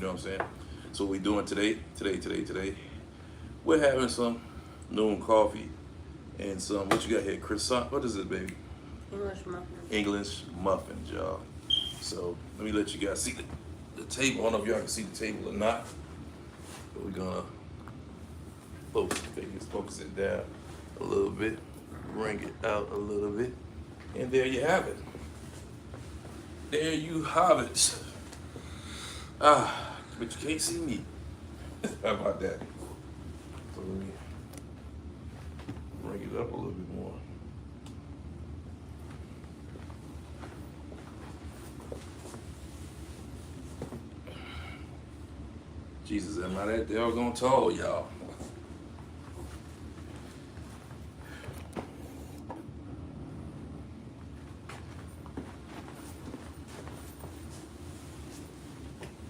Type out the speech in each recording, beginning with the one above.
know what I'm saying? So what we doing today? We're having some noon coffee and some, what you got here, croissant? What is it, baby? English muffin. English muffins, y'all. So let me let you guys see the table. I don't know if y'all can see the table or not, but we're gonna focus it down a little bit, bring it out a little bit, and there you have it. There you have it. Ah, but you can't see me. How about that? So let me bring it up a little bit more. Jesus, am I that doggone tall, y'all?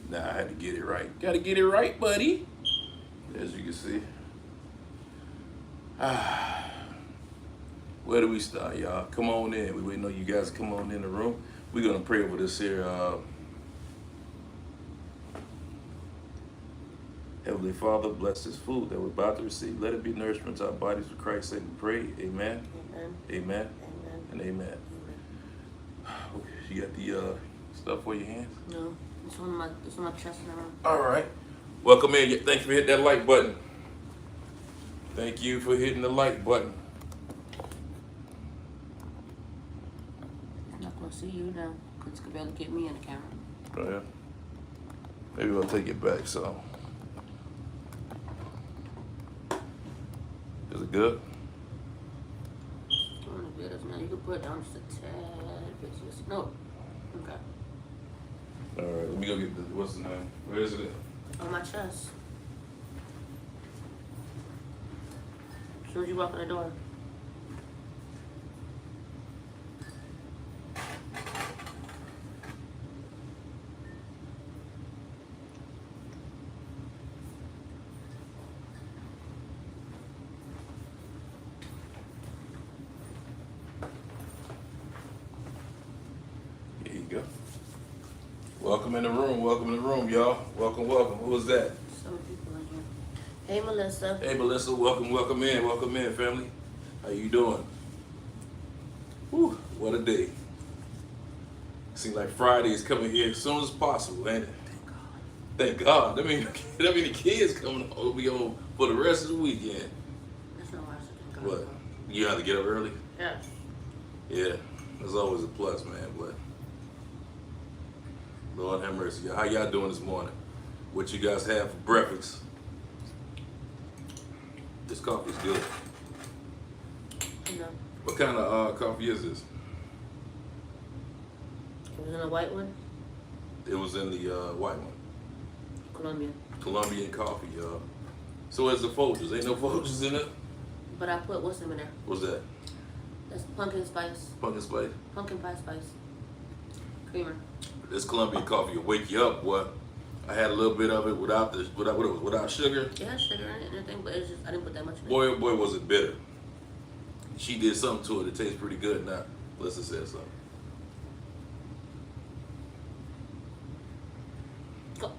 Nah, I had to get it right. Gotta get it right, buddy. As you can see. Ah, where do we start, y'all? Come on in. We waiting on you guys to come on in the room. We're gonna pray over this here. Heavenly Father, bless this food that we're about to receive. Let it be nourishment to our bodies for Christ's sake. We pray. Amen. Amen. Amen. Amen. And amen. Okay, you got the stuff for your hands? No, it's on my chest now. All right. Welcome in. Thank you for hitting that like button. Thank you for hitting the like button. I'm not gonna see you now, because you can barely get me in the camera. Oh, yeah. Maybe we'll take it back. So, is it good? I don't know if it is now. You can put it down just a tad bit. No. Okay. All right. Let me go get the. What's the name? Where is it? On my chest. As soon as you walk in the door. Here you go. Welcome in the room. Welcome in the room, y'all. Welcome, welcome. Who was that? Some people in here. Hey, Melissa. Hey, Melissa. Welcome, welcome in, family. How you doing? Whew, what a day. Seems like Friday is coming here as soon as possible, ain't it? Thank God. That mean the kids coming home, be home for the rest of the weekend. That's not why I said thank God. What? You have to get up early? Yes. Yeah. That's always a plus, man. But Lord have mercy. How y'all doing this morning? What you guys have for breakfast? This coffee's good. No. What kind of coffee is this? It was in a white one. It was in the white one. Colombian. Colombian coffee, y'all. So as the Folgers, ain't no Folgers in it? But I put what's in there? What's that? That's pumpkin spice. Pumpkin spice? Pumpkin pie spice. Creamer. This Colombian coffee will wake you up, boy. I had a little bit of it without sugar. It has sugar in it and everything, but it's just I didn't put that much in it. Boy, oh boy, was it bitter. She did something to it. It tastes pretty good now. Melissa said something. Go.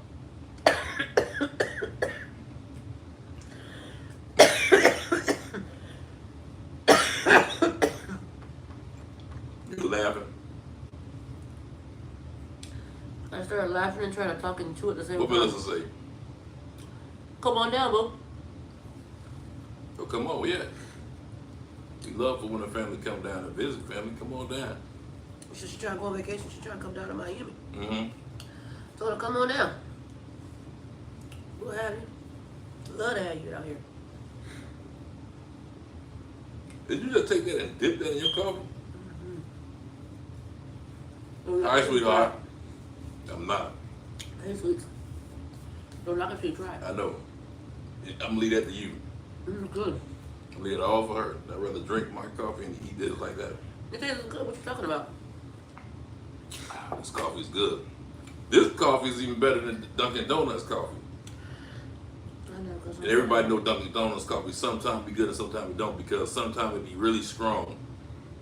You laughing? I started laughing and trying to talk into it at the same What time. Melissa say? Come on down, boo. Oh, come on, yeah. We love for when a family come down to visit. Family, come on down. She trying to go on vacation. She trying to come down to Miami. Mm-hmm. Told her, come on down. We'll have you. Love to have you out here. Did you just take that and dip that in your coffee? Don't All knock right, it till you sweetheart. try. I'm not. Hey, sweet. Don't knock it till you try. I know. I'm gonna leave that to you. Good. I'm leave it all for her. I'd rather drink my coffee and eat this like that. It tastes good. What you talking about? Ah, this coffee's good. This coffee is even better than Dunkin' Donuts coffee. I know, cause And everybody know Dunkin' Donuts coffee sometimes be good and sometimes it don't, because sometimes it be really strong,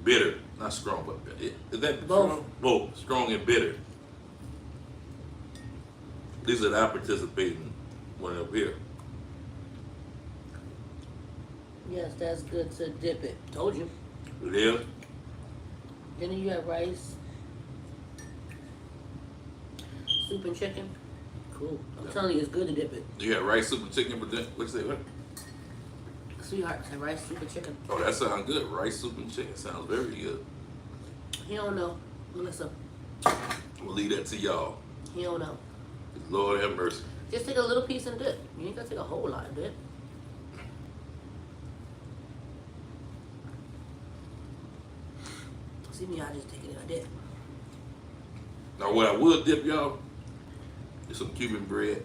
bitter. Not strong, but is that Both. strong? Both strong and bitter. These are not participating when up here. Yes, that's good to dip it. Told you. It is. Then you have rice, soup and chicken. Cool. I'm telling you, it's good to dip it. You got rice, soup, and chicken, but then what's that? What? Sweetheart said rice, soup and chicken. Oh, that sounds good. Rice, soup, and chicken sounds very good. He don't know. Melissa, I'm gonna leave that to y'all. he don't know. Lord have mercy. Just take a little piece and dip. You ain't gotta take a whole lot of dip. See me, I just take it and I dip. Now, what I will dip y'all is some Cuban bread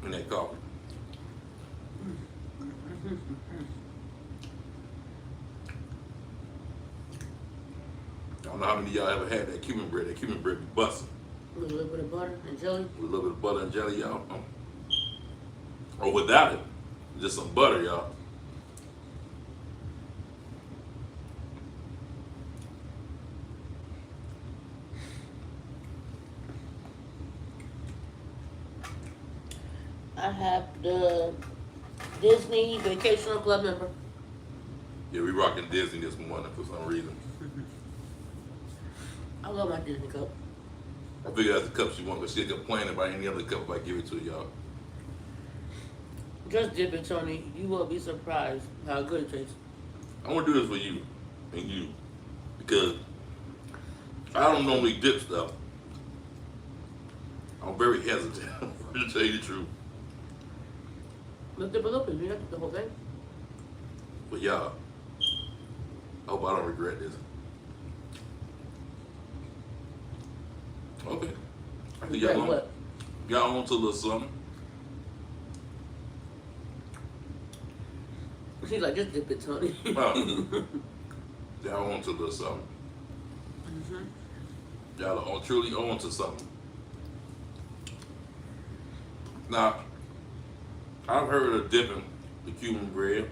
and that coffee. I don't know how many of y'all ever had that Cuban bread. That Cuban bread be busting. With a little bit of butter and jelly. With a little bit of butter and jelly, y'all. Or without it, just some butter, y'all. I have the Disney Vacational Club member. Yeah, we rocking Disney this morning for some reason. I love my Disney cup. I figured that's the cup she wants, but she's complaining about any other cup if I give it to y'all. Just dip it, Tony. You will be surprised how good it tastes. I want to do this for you and you because I don't normally dip stuff. I'm very hesitant to tell you the truth. Let's dip a little bit. You have to dip the whole thing. But y'all, I hope I don't regret this. Okay. I think Regret what? y'all on to a little something. She's like, just dip it, Tony. Y'all on to a little something. Mm-hmm. Y'all are truly on to something. Now, I've heard of dipping the Cuban bread,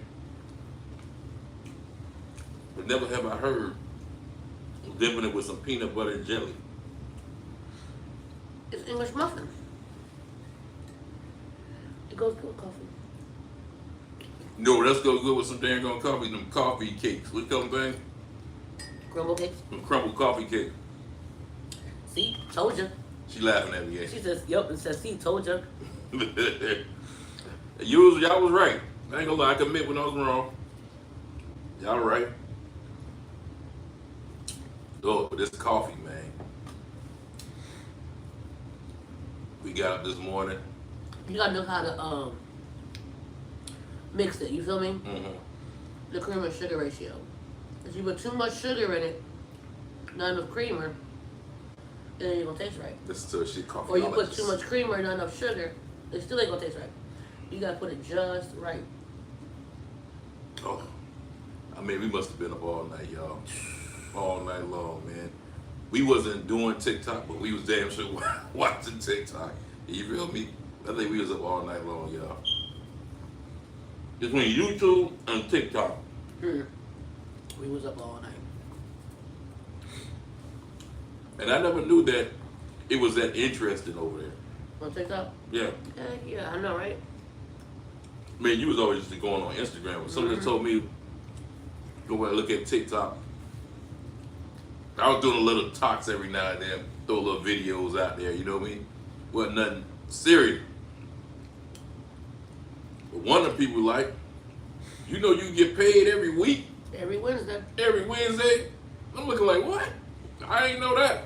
but never have I heard of dipping it with some peanut butter and jelly. It's English muffin. It goes good with coffee. No, let's go good with some dang on coffee, them coffee cakes. What come thing? Crumble cakes. Them crumbled coffee cakes. See, told you. She laughing at me, ain't She says, yep, and says, see, told you. Y'all was right. I ain't gonna lie, I can admit when I was wrong. Y'all right. Oh, this coffee, man. We got up this morning. You gotta know how to mix it, you feel me? Mm-hmm. The creamer and sugar ratio. If you put too much sugar in it, not enough creamer, it ain't gonna taste right. This is shit coffee. Or you put too much creamer and not enough sugar, it still ain't gonna taste right. You gotta put it just right. Oh, I mean, we must have been up all night, y'all. All night long, man. We wasn't doing TikTok, but we was damn sure watching TikTok. You feel me? I think we was up all night long, y'all. Between YouTube and TikTok. We was up all night. And I never knew that it was that interesting over there. On TikTok? Yeah. Yeah, I know, right? Man, you was always just going on Instagram. When somebody told me, go and look at TikTok. I was doing a little talks every now and then, throw little videos out there, you know what I mean? Wasn't nothing serious. But one of the people like, you know you get paid every week? Every Wednesday. Every Wednesday? I'm looking like, what? I ain't know that.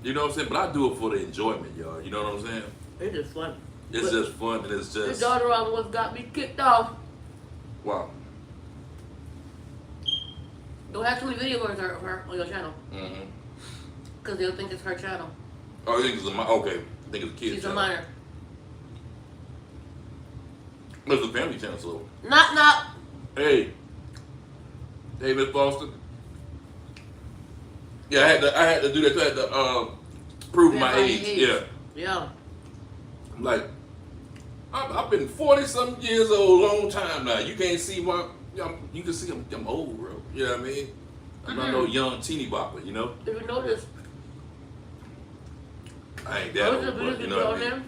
You know what I'm saying? But I do it for the enjoyment, y'all. You know what I'm saying? It's just fun. It's just fun and it's Your just... daughter almost got me kicked off. Wow. Don't have too many videos of her on your channel. Mm-hmm. Because they'll think it's her channel. Oh, you think it's a minor? Okay. I think it's a kid's She's channel. a minor. It's a family channel, so... Knock. Hey. Hey, Miss Boston. Yeah, I had to do that. I had to prove my age. Yeah. Yeah. I'm like, I've been 40-something years old, long time now. You can't see you can see I'm old, bro. You know what I mean? I'm not no young teeny bopper, you know? If you notice, I ain't that old, but you know what I mean.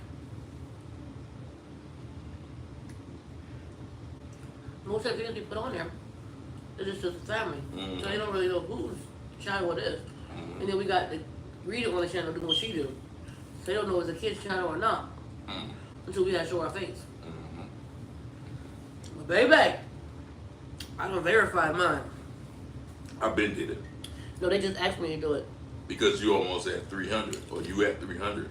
Most of the videos we put on there, it's just the family. Mm-hmm. So they don't really know whose channel it is. Mm-hmm. And then we got the Rita on the channel doing what she do. So they don't know if it's a kid's channel or not Mm-hmm. until we had to show our face. Mm-hmm. But baby, I don't verify mine. I been did it. No, they just asked me to do it. Because you almost at 300, or you at 300.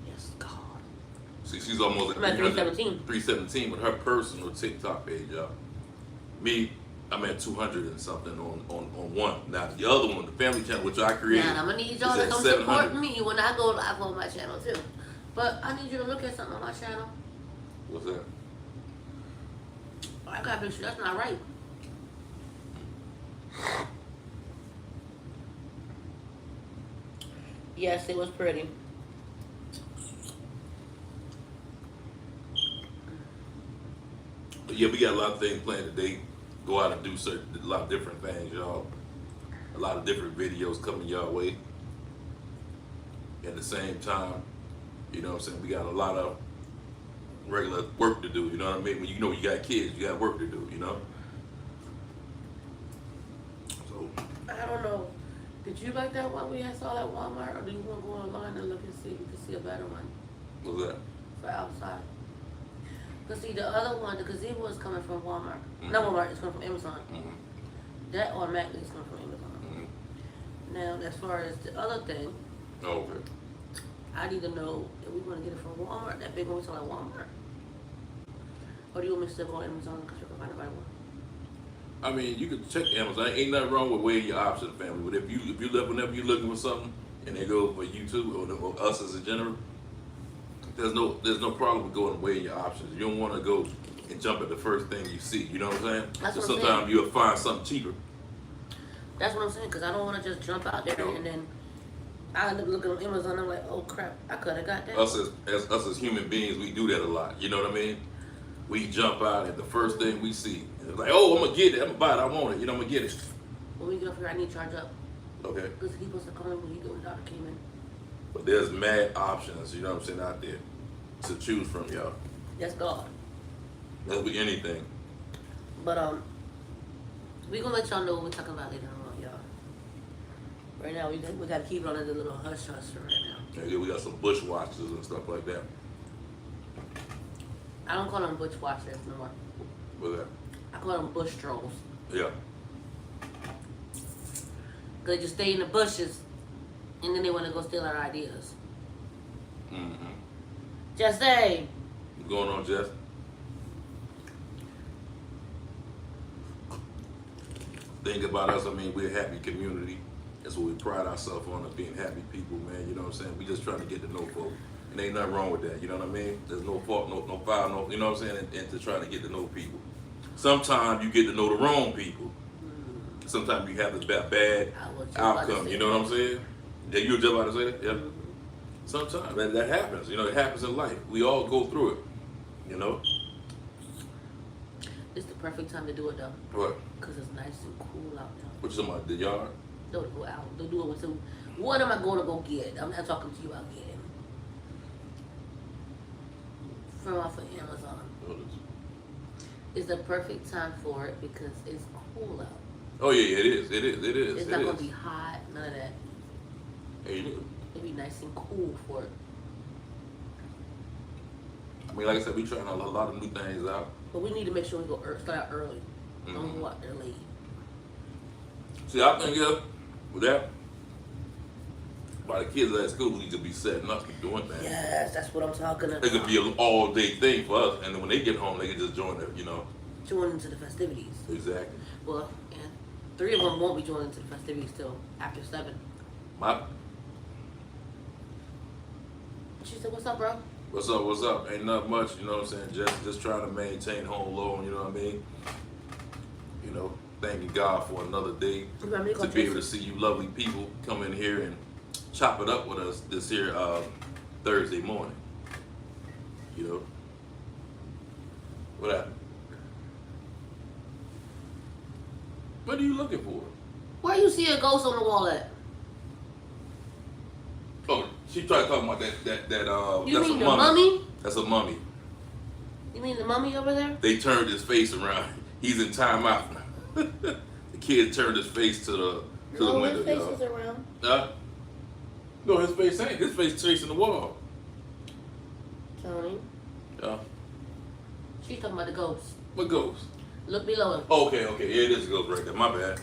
Yes, God. See, she's almost I'm at at 317. 317 with her personal TikTok page, y'all. Me, I'm at 200 and something on one. Now the other one, the family channel, which I created, Now I'm gonna need y'all is to at come 700. support me when I go live on my channel too. But I need you to look at something on my channel. What's that? I gotta make sure that's not right. Yes, it was pretty. But yeah, we got a lot of things planned today. Go out and do a lot of different things, y'all. A lot of different videos coming y'all way. At the same time, you know what I'm saying, we got a lot of regular work to do, you know what I mean? When you know you got kids, you got work to do, you know? So, I don't know. Did you like that one we had saw at Walmart, or do you want to go online and look and see if you can see a better one what's that? for outside? Cause see the other one, the gazebo is coming from Walmart. Mhm. Not Walmart, it's coming from Amazon. Mm-hmm. That automatically is coming from Amazon. Mm-hmm. Now, as far as the other thing, Oh, okay. I need to know if we want to get it from Walmart, that big one we saw at Walmart. Or do you want me to still go on Amazon because you can find the right one? I mean, you can check Amazon. Ain't nothing wrong with weighing your options, family. But if you look, whenever you're looking for something and they go for YouTube or us as a general, there's no problem with going and weighing your options. You don't want to go and jump at the first thing you see. You know what I'm saying? That's So what I'm sometimes saying. you'll find something cheaper. That's what I'm saying, because I don't want to just jump out there and then I end up looking on Amazon and I'm like, oh crap, I could have got that. Us as human beings, we do that a lot. You know what I mean? We jump out at the first thing we see. It's like, oh, I'm gonna get it. I'm gonna buy it. I want it. You know, I'm gonna get it. When we get up here, I need to charge up. Okay. Because he supposed to come in when he go when doctor came in. But there's mad options. You know what I'm saying, out there to choose from, y'all. That's God. That'll be anything. But we gonna let y'all know what we're talking about later on, y'all. Right now, we gotta keep it on a little hush hush for right now. Yeah, we got some bushwhackers and stuff like that. I don't call them bush watchers no more. With that. I call them bush trolls. Yeah. Cause they just stay in the bushes, and then they want to go steal our ideas. Mm-hmm. Just say. What's going on, Jess? Think about us. I mean, we're a happy community. That's what we pride ourselves on, of being happy people, man. You know what I'm saying? We just trying to get to know folks. And ain't nothing wrong with that. You know what I mean? There's no fault, no foul, no. You know what I'm saying? And to try to get to know people. Sometimes you get to know the wrong people. Sometimes you have a bad outcome. You know what I'm saying? Yeah, you were just about to say that? Yeah. Mm-hmm. Sometimes that happens. You know, it happens in life. We all go through it. You know? It's the perfect time to do it though. What? Cause it's nice and cool out now. What you talking about? The yard? No, to go out. Don't do it with some. What am I going to go get? I'm not talking to you about getting. From off of Amazon. It's the perfect time for it because it's cool out. Oh yeah, it is. It is. It is. It's not gonna be hot. None of that. Hey, you do. It'll be nice and cool for it. I mean, like I said, we trying a lot of new things out. But we need to make sure we go start out early. Mm-hmm. Don't go out there late. See, I think with that, by the kids at school need to be setting up and doing things. Yes, that's what I'm talking about. It could be an all day thing for us, and then when they get home, they can just join it. You know. Join into the festivities. Exactly. Well, and 3 of them won't be joining into the festivities till after 7. She said, "What's up, bro?" What's up? What's up? Ain't nothing much. You know what I'm saying? Just trying to maintain home low. You know what I mean? You know, thanking God for another day to be able to see you lovely people come in here and chop it up with us this here Thursday morning. You know? What happened? What are you looking for? Where you see a ghost on the wall at? Oh, She tried talking about that You that's a mean the mummy. mummy? That's a mummy. You mean the mummy over there? They turned his face around. He's in timeout. The kid turned his face to the No, window. his face y'all. is around. No, his face ain't. His face facing the wall. Tony. Yeah. She's talking about the ghost. What ghost? Look below him. Oh, okay. Yeah, it is a ghost right there. My bad.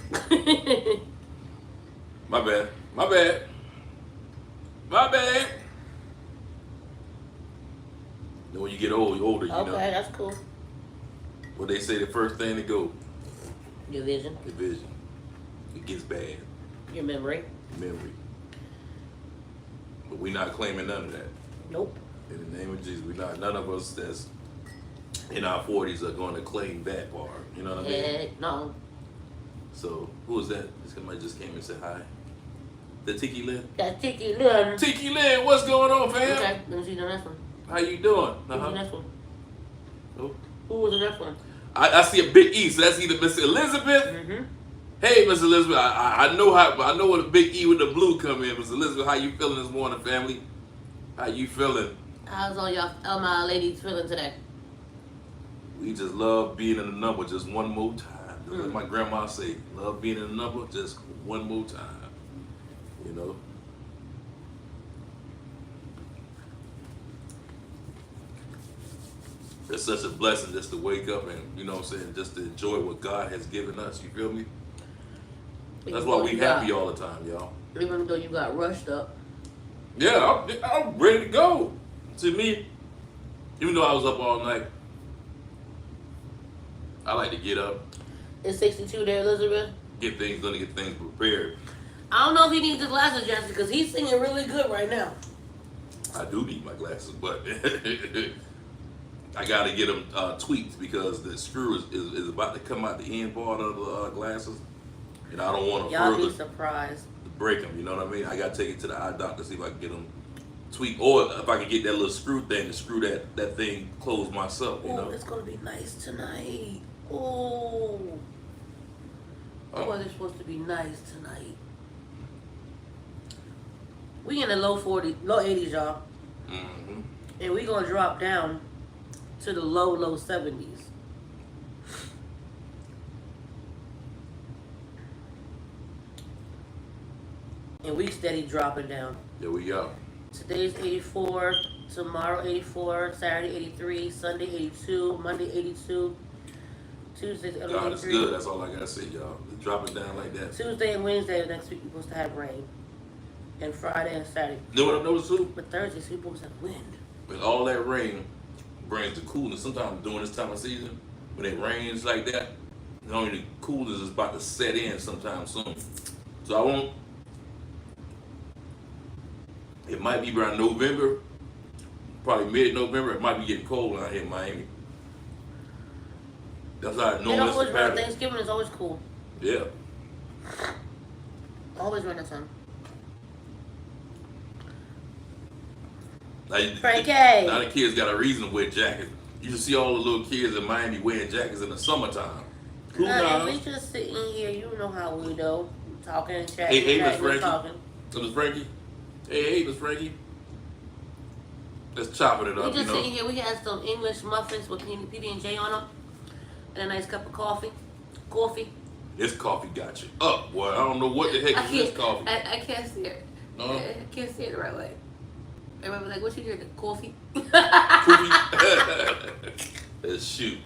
My bad. My bad. My bad. Then when you get older, you know. Okay, that's cool. What they say, the first thing to go, Your vision. the vision. It gets bad. Your memory. Memory. But we not claiming none of that. Nope. In the name of Jesus, none of us that's in our 40s are going to claim that part. You know what I mean? Heck no. So, who was that? Somebody just came and said hi. The Tiki Lynn? That's Tiki Lynn. Tiki Lynn, what's going on, fam? Okay, let me see the next one. How you doing? Who's the next one? Oh. Who was the next one? I see a big E, so that's either Miss Elizabeth. Mm-hmm. Hey, Miss Elizabeth, I know what a big E with the blue come in. Miss Elizabeth, how you feeling this morning, family? How you feeling? How's all my ladies feeling today? We just love being in the number just one more time. Like my grandma say, love being in the number just one more time. You know? It's such a blessing just to wake up and, you know what I'm saying, just to enjoy what God has given us. You feel me? That's why we happy all the time, y'all. Even though you got rushed up. Yeah, I'm ready to go. To me, even though I was up all night, I like to get up, It's 62 there, Elizabeth. get things done, and get things prepared. I don't know if he needs his glasses, Jesse, because he's singing really good right now. I do need my glasses, but I got to get them tweaked because the screw is about to come out the end part of the glasses, and I don't want to Y'all be further surprised. break them. You know what I mean? I got to take it to the eye doctor to see if I can get them tweaked, or if I can get that little screw thing to screw that thing closed myself. You know? It's gonna be nice tonight. Oh, it's supposed to be nice tonight. We in the low 80s, y'all, Mm-hmm. and we gonna drop down to the low 70s. And we steady dropping down. There we go. Today's 84, tomorrow 84, Saturday 83, Sunday 82, Monday 82, Tuesday 83. God is good. That's all I gotta say, y'all. Drop it down like that. Tuesday and Wednesday of next week we're supposed to have rain. And Friday and Saturday. You know what I noticed too? But Thursday we're supposed to have wind. With all that rain brings the coolness. Sometimes during this time of season, when it rains like that, the coolness is about to set in sometime soon. So I won't. It might be around November, probably mid-November. It might be getting cold out here in Miami. That's how I know it's always the around pattern. Thanksgiving is always cool. Yeah. Always around that time. Frankie! Now the kids got a reason to wear jackets. You should see all the little kids in Miami wearing jackets in the summertime. Cool If we just sitting here, you know how we do. Talking and chatting. Hey, Miss Frankie. Talking. So Miss Frankie. Hey, Miss Frankie. Let's chop it up, We just sitting here. We had some English muffins with PB&J on them, and a nice cup of coffee. This coffee got you up, boy. I don't know what the heck is this coffee. I can't see it. No? I can't see it the right way. Everybody like, what you drinking? Coffee? Shoot.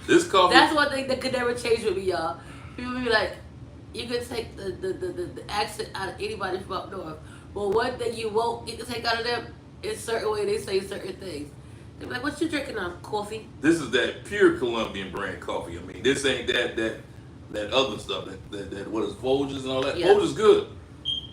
This coffee. That's one thing that could never change with me, y'all. People be like, you could take the accent out of anybody from up north. But one thing you won't get to take out of them is certain way they say certain things. They be like, what you drinking on? Coffee? This is that pure Colombian brand coffee. I mean, this ain't that other stuff, that what is Folgers and all that. Yeah. Folgers good.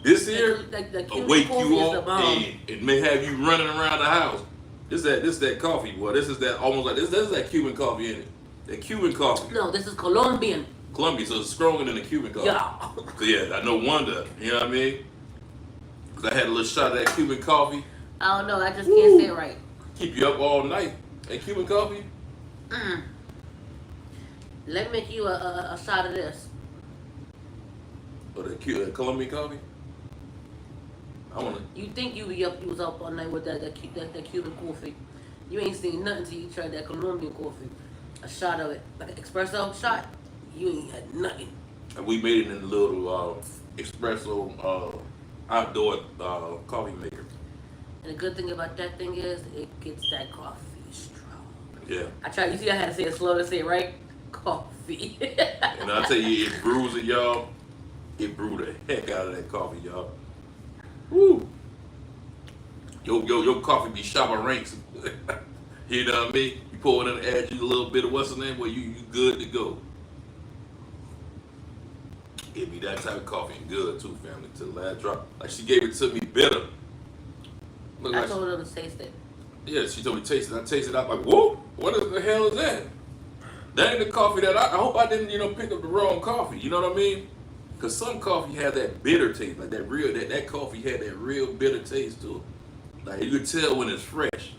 This here The will wake you is the up bomb. and it may have you running around the house. This that coffee, boy. This is that almost like this is that Cuban coffee in it. That Cuban coffee. No, this is Colombian. Colombia, so it's stronger than the Cuban coffee. Yeah. So yeah, no wonder. You know what I mean? Because I had a little shot of that Cuban coffee. I don't know. I just can't say it right. Keep you up all night. That Cuban coffee. Let me make you a shot of this. Or the Colombian coffee. I wanna. You think you was up all night with that Cuban coffee. You ain't seen nothing till you tried that Colombian coffee. A shot of it, like an espresso shot. You ain't had nothing. And we made it in a little espresso outdoor coffee maker. And the good thing about that thing is it gets that coffee strong. Yeah. I tried. You see, I had to say it slow to say it right. Coffee. And I tell you, it brews it, y'all. It brewed the heck out of that coffee, y'all. Woo. Your coffee be shopping ranks. You know what I mean? You pour it in, add you a little bit of what's the name, well, you good to go. It be that type of coffee and good too, family. To the last drop. Like she gave it to me bitter. Look I like told her to taste it. yeah, she told me to taste it. I tasted it. I'm like, whoa, what the hell is that? That ain't the coffee that I hope I didn't, pick up the wrong coffee. You know what I mean? Because some coffee had that bitter taste, like that coffee had that real bitter taste to it. Like you could tell when it's fresh.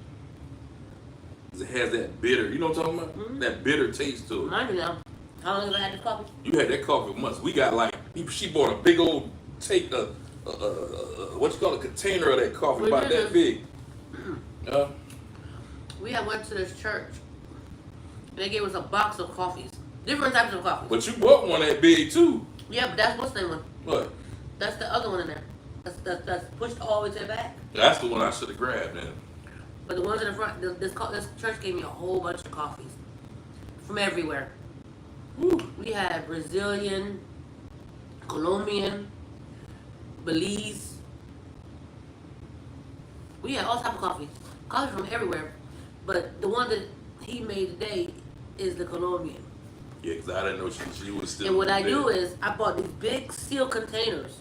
'Cause it has that bitter, you know what I'm talking about? Mm-hmm. That bitter taste to it. Mind you now, how long have I had this coffee? You had that coffee for months. We got like, she bought a big old what you call a container of that coffee We about did that big. We had went to this church. And they gave us a box of coffees. Different types of coffees. But you bought one that big too. Yeah, but that's what's the name one? What? That's the other one in there. That's pushed all the way to the back. That's the one I should have grabbed then. But the ones in the front, this church gave me a whole bunch of coffees from everywhere. Woo. We had Brazilian, Colombian, Belize. We had all types of coffee. Coffee from everywhere. But the one that he made today is the Colombian. Yeah, because I didn't know she was still. And what I there. do is I bought these big seal containers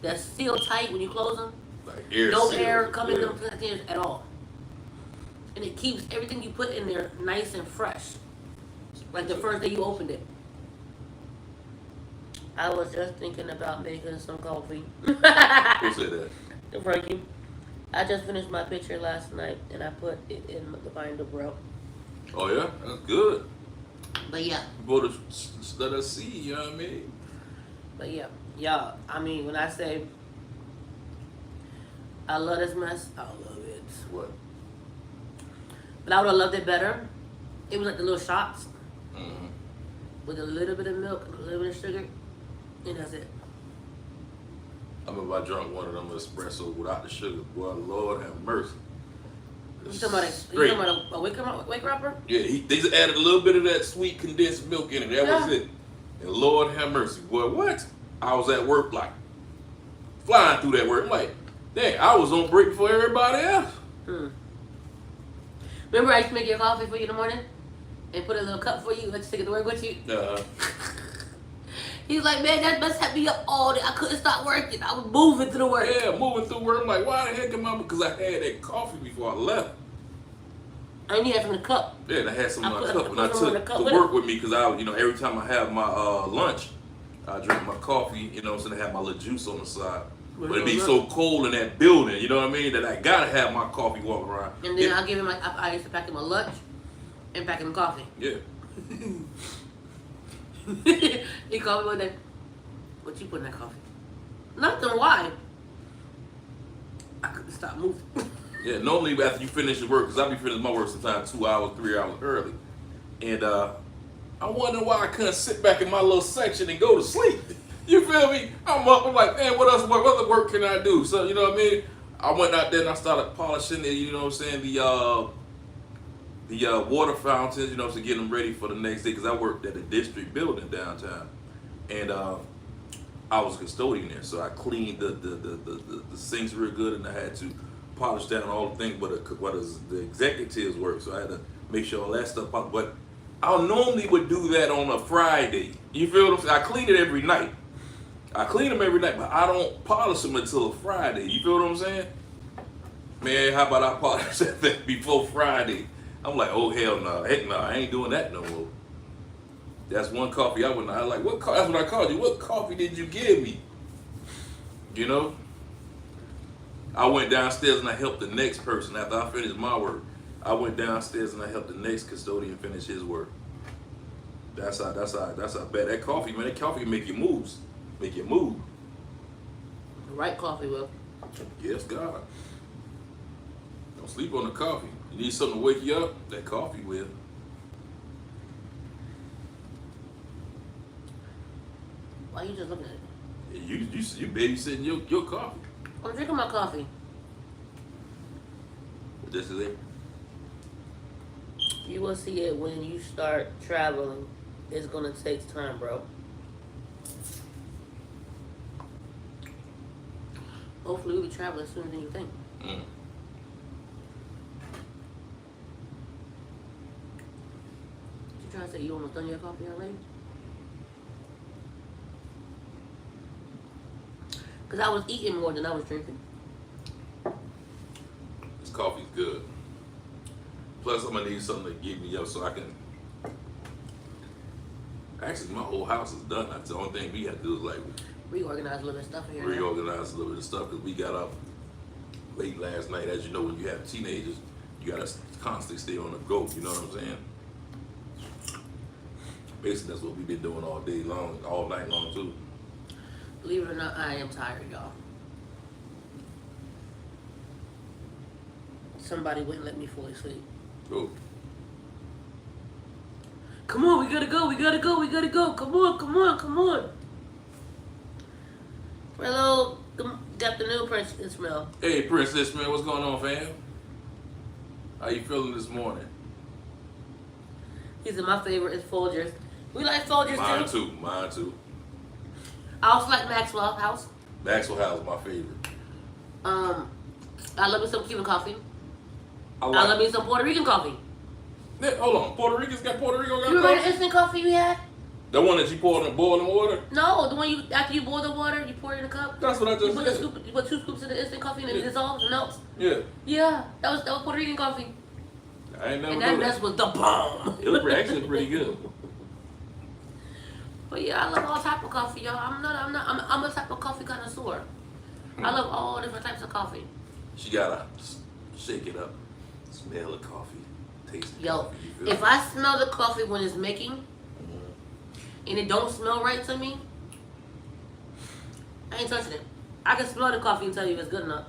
that's seal tight when you close them. Like air No seal. air coming in Yeah. them containers at all. And it keeps everything you put in there nice and fresh. Like the first day you opened it. I was just thinking about making some coffee. Who said that? Frankie. I just finished my picture last night and I put it in the binder, bro. Oh yeah, that's good. But yeah. People to let us see. You know what I mean? But yeah. Y'all, I mean, when I say I love this mess, I love it. What? But I would have loved it better. It was like the little shots Mm-hmm. with a little bit of milk and a little bit of sugar, and that's it. I remember I drank one of them espresso without the sugar. Boy, Lord have mercy. You talking about Straight. a wake rapper? Yeah, they just added a little bit of that sweet condensed milk in it. That was it. And Lord have mercy. Boy, what? I was at work like flying through that work. I'm like, dang, I was on break before everybody else. Remember I used to make your coffee for you in the morning? And put a little cup for you, let you take it to work with you? He's like, man, that must have me up all day. I couldn't stop working. I was moving through work. Yeah, moving through work. I'm like, why the heck am I? Because I had that coffee before I left. I didn't have from the cup. Yeah, and I had some in my I cup. And I put some in the took cup to with work it. with me because every time I have my lunch, I drink my coffee, so I have my little juice on the side. But it be so cold in that building, you know what I mean, that I gotta have my coffee walking around. And then I'll give him I used to pack him a lunch and pack him coffee. Yeah. He called me one day. What you put in that coffee? Nothing. Why? I couldn't stop moving. Yeah, normally after you finish your work, because I be finishing my work sometimes 2 hours, 3 hours early. And I wonder why I couldn't sit back in my little section and go to sleep. You feel me? I'm up, I'm like, man, what other work can I do? So, you know what I mean? I went out there and I started polishing the, you know what I'm saying, the water fountains, to get them ready for the next day, because I worked at a district building downtown. And I was a custodian there, so I cleaned the sinks real good, and I had to polish down all the things, what is the executives work, so I had to make sure all that stuff polished. But I normally would do that on a Friday. You feel what I'm saying? I clean it every night. I clean them every night, but I don't polish them until Friday. You feel what I'm saying? Man, how about I polish that before Friday? I'm like, oh hell no, heck no, I ain't doing that no more. That's one coffee I was like, what? That's what I called you. What coffee did you give me? I went downstairs and I helped the next person after I finished my work. I went downstairs and I helped the next custodian finish his work. That's how bad that coffee, man. That coffee make you move. Make you move. The right coffee will. Yes, God. Don't sleep on the coffee. You need something to wake you up? That coffee will. Why you just looking at it? You babysitting your coffee. I'm drinking my coffee. This is it. You will see it when you start traveling. It's gonna take time, bro. Hopefully we'll be traveling sooner than you think. Mm. You trying to say you almost done your coffee already? Because I was eating more than I was drinking. This coffee's good. Plus, I'm gonna need something to get me up so I can. Actually, my whole house is done. That's the only thing we have to do is like Reorganize a little bit of stuff in here. reorganize a little bit of stuff because we got up late last night. As you know, when you have teenagers, you gotta constantly stay on the go. You know what I'm saying? Basically, that's what we've been doing all day long, all night long too. Believe it or not, I am tired, y'all. Somebody wouldn't let me fully sleep. Go. Come on, we gotta go, we gotta go, we gotta go. Come on, come on, come on. Hello, good afternoon, Prince Ismail. Hey, Princess, man, what's going on, fam? How you feeling this morning? He said my favorite is Folgers. We like Folgers Mine too. too. Mine too. I also like Maxwell House. Maxwell House is my favorite. I love me some Cuban coffee. I I love me some Puerto Rican coffee. Yeah, hold on, Puerto Rico got You remember coffee? the instant coffee we had? The one that you poured in boiling water? No, the one you after you boil the water, you pour it in a cup. That's what I You just put, said. you put 2 scoops in the instant coffee and it Yeah. dissolves and melts. Yeah, Yeah, that was Puerto Rican coffee. I ain't never And know that mess was the bomb. It was actually pretty good. But yeah, I love all type of coffee, y'all. I'm a type of coffee connoisseur. I love all different types of coffee. She gotta shake it up, smell the coffee, taste the Yo, coffee. You feel if me? I smell the coffee when it's making Mhm. and it don't smell right to me, I ain't touching it. I can smell the coffee and tell you if it's good enough.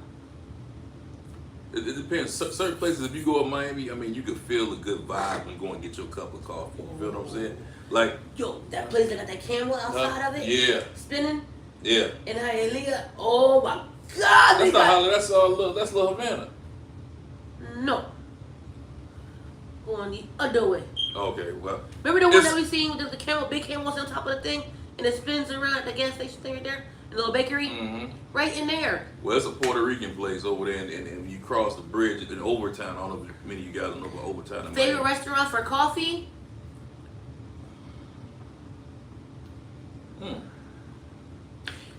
It depends. Certain places, if you go to Miami, I mean, you can feel a good vibe when you go and get your cup of coffee. You feel what I'm saying? Like, Yo, that place that got that camel outside of it, yeah, spinning yeah. in Hialeah. Oh my God! That's they not got- Holly. That's Little Havana. No. Going the other way. Okay, well, Remember the one It's- that we seen with the camel, big camels on top of the thing, and it spins around at the gas station thing right there, the little bakery, mm-hmm. right in there. Well, it's a Puerto Rican place over there, and when you cross the bridge in Overtown, I don't know if many of you guys know about Overtown. in Favorite Miami. restaurant for coffee? Hmm.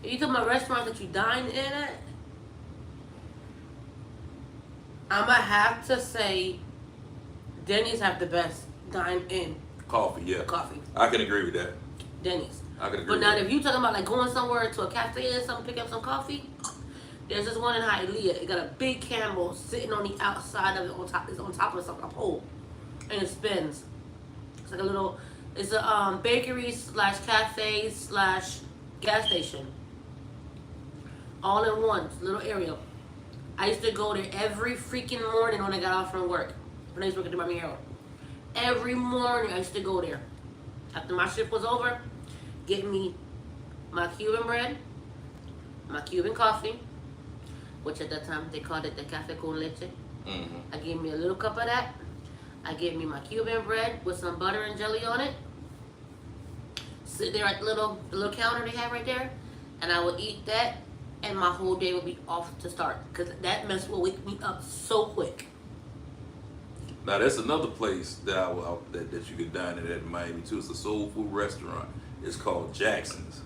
Are you talking about restaurants that you dine in at? I'ma have to say, Denny's have the best dine-in Coffee, yeah. coffee. I can agree with that. Denny's. I can agree But with now, that. if you talking about like going somewhere to a cafe or something, pick up some coffee, there's this one in Hialeah. It got a big camel sitting on the outside of it, on top. It's on top of something, a pole, and it spins. It's like a little. It's a bakery slash cafe slash gas station, all in one little area. I used to go there every freaking morning when I got off from work. When I used to work at the Miami Herald. Every morning I used to go there. After my shift was over, get me my Cuban bread, my Cuban coffee, which at that time they called it the cafe con leche. Mm-hmm. I gave me a little cup of that. I gave me my Cuban bread with some butter and jelly on it. Sit there at the little counter they have right there, and I would eat that, and my whole day would be off to start, because that mess will wake me up so quick. Now that's another place that that you can dine in Miami too. It's a soul food restaurant. It's called Jackson's.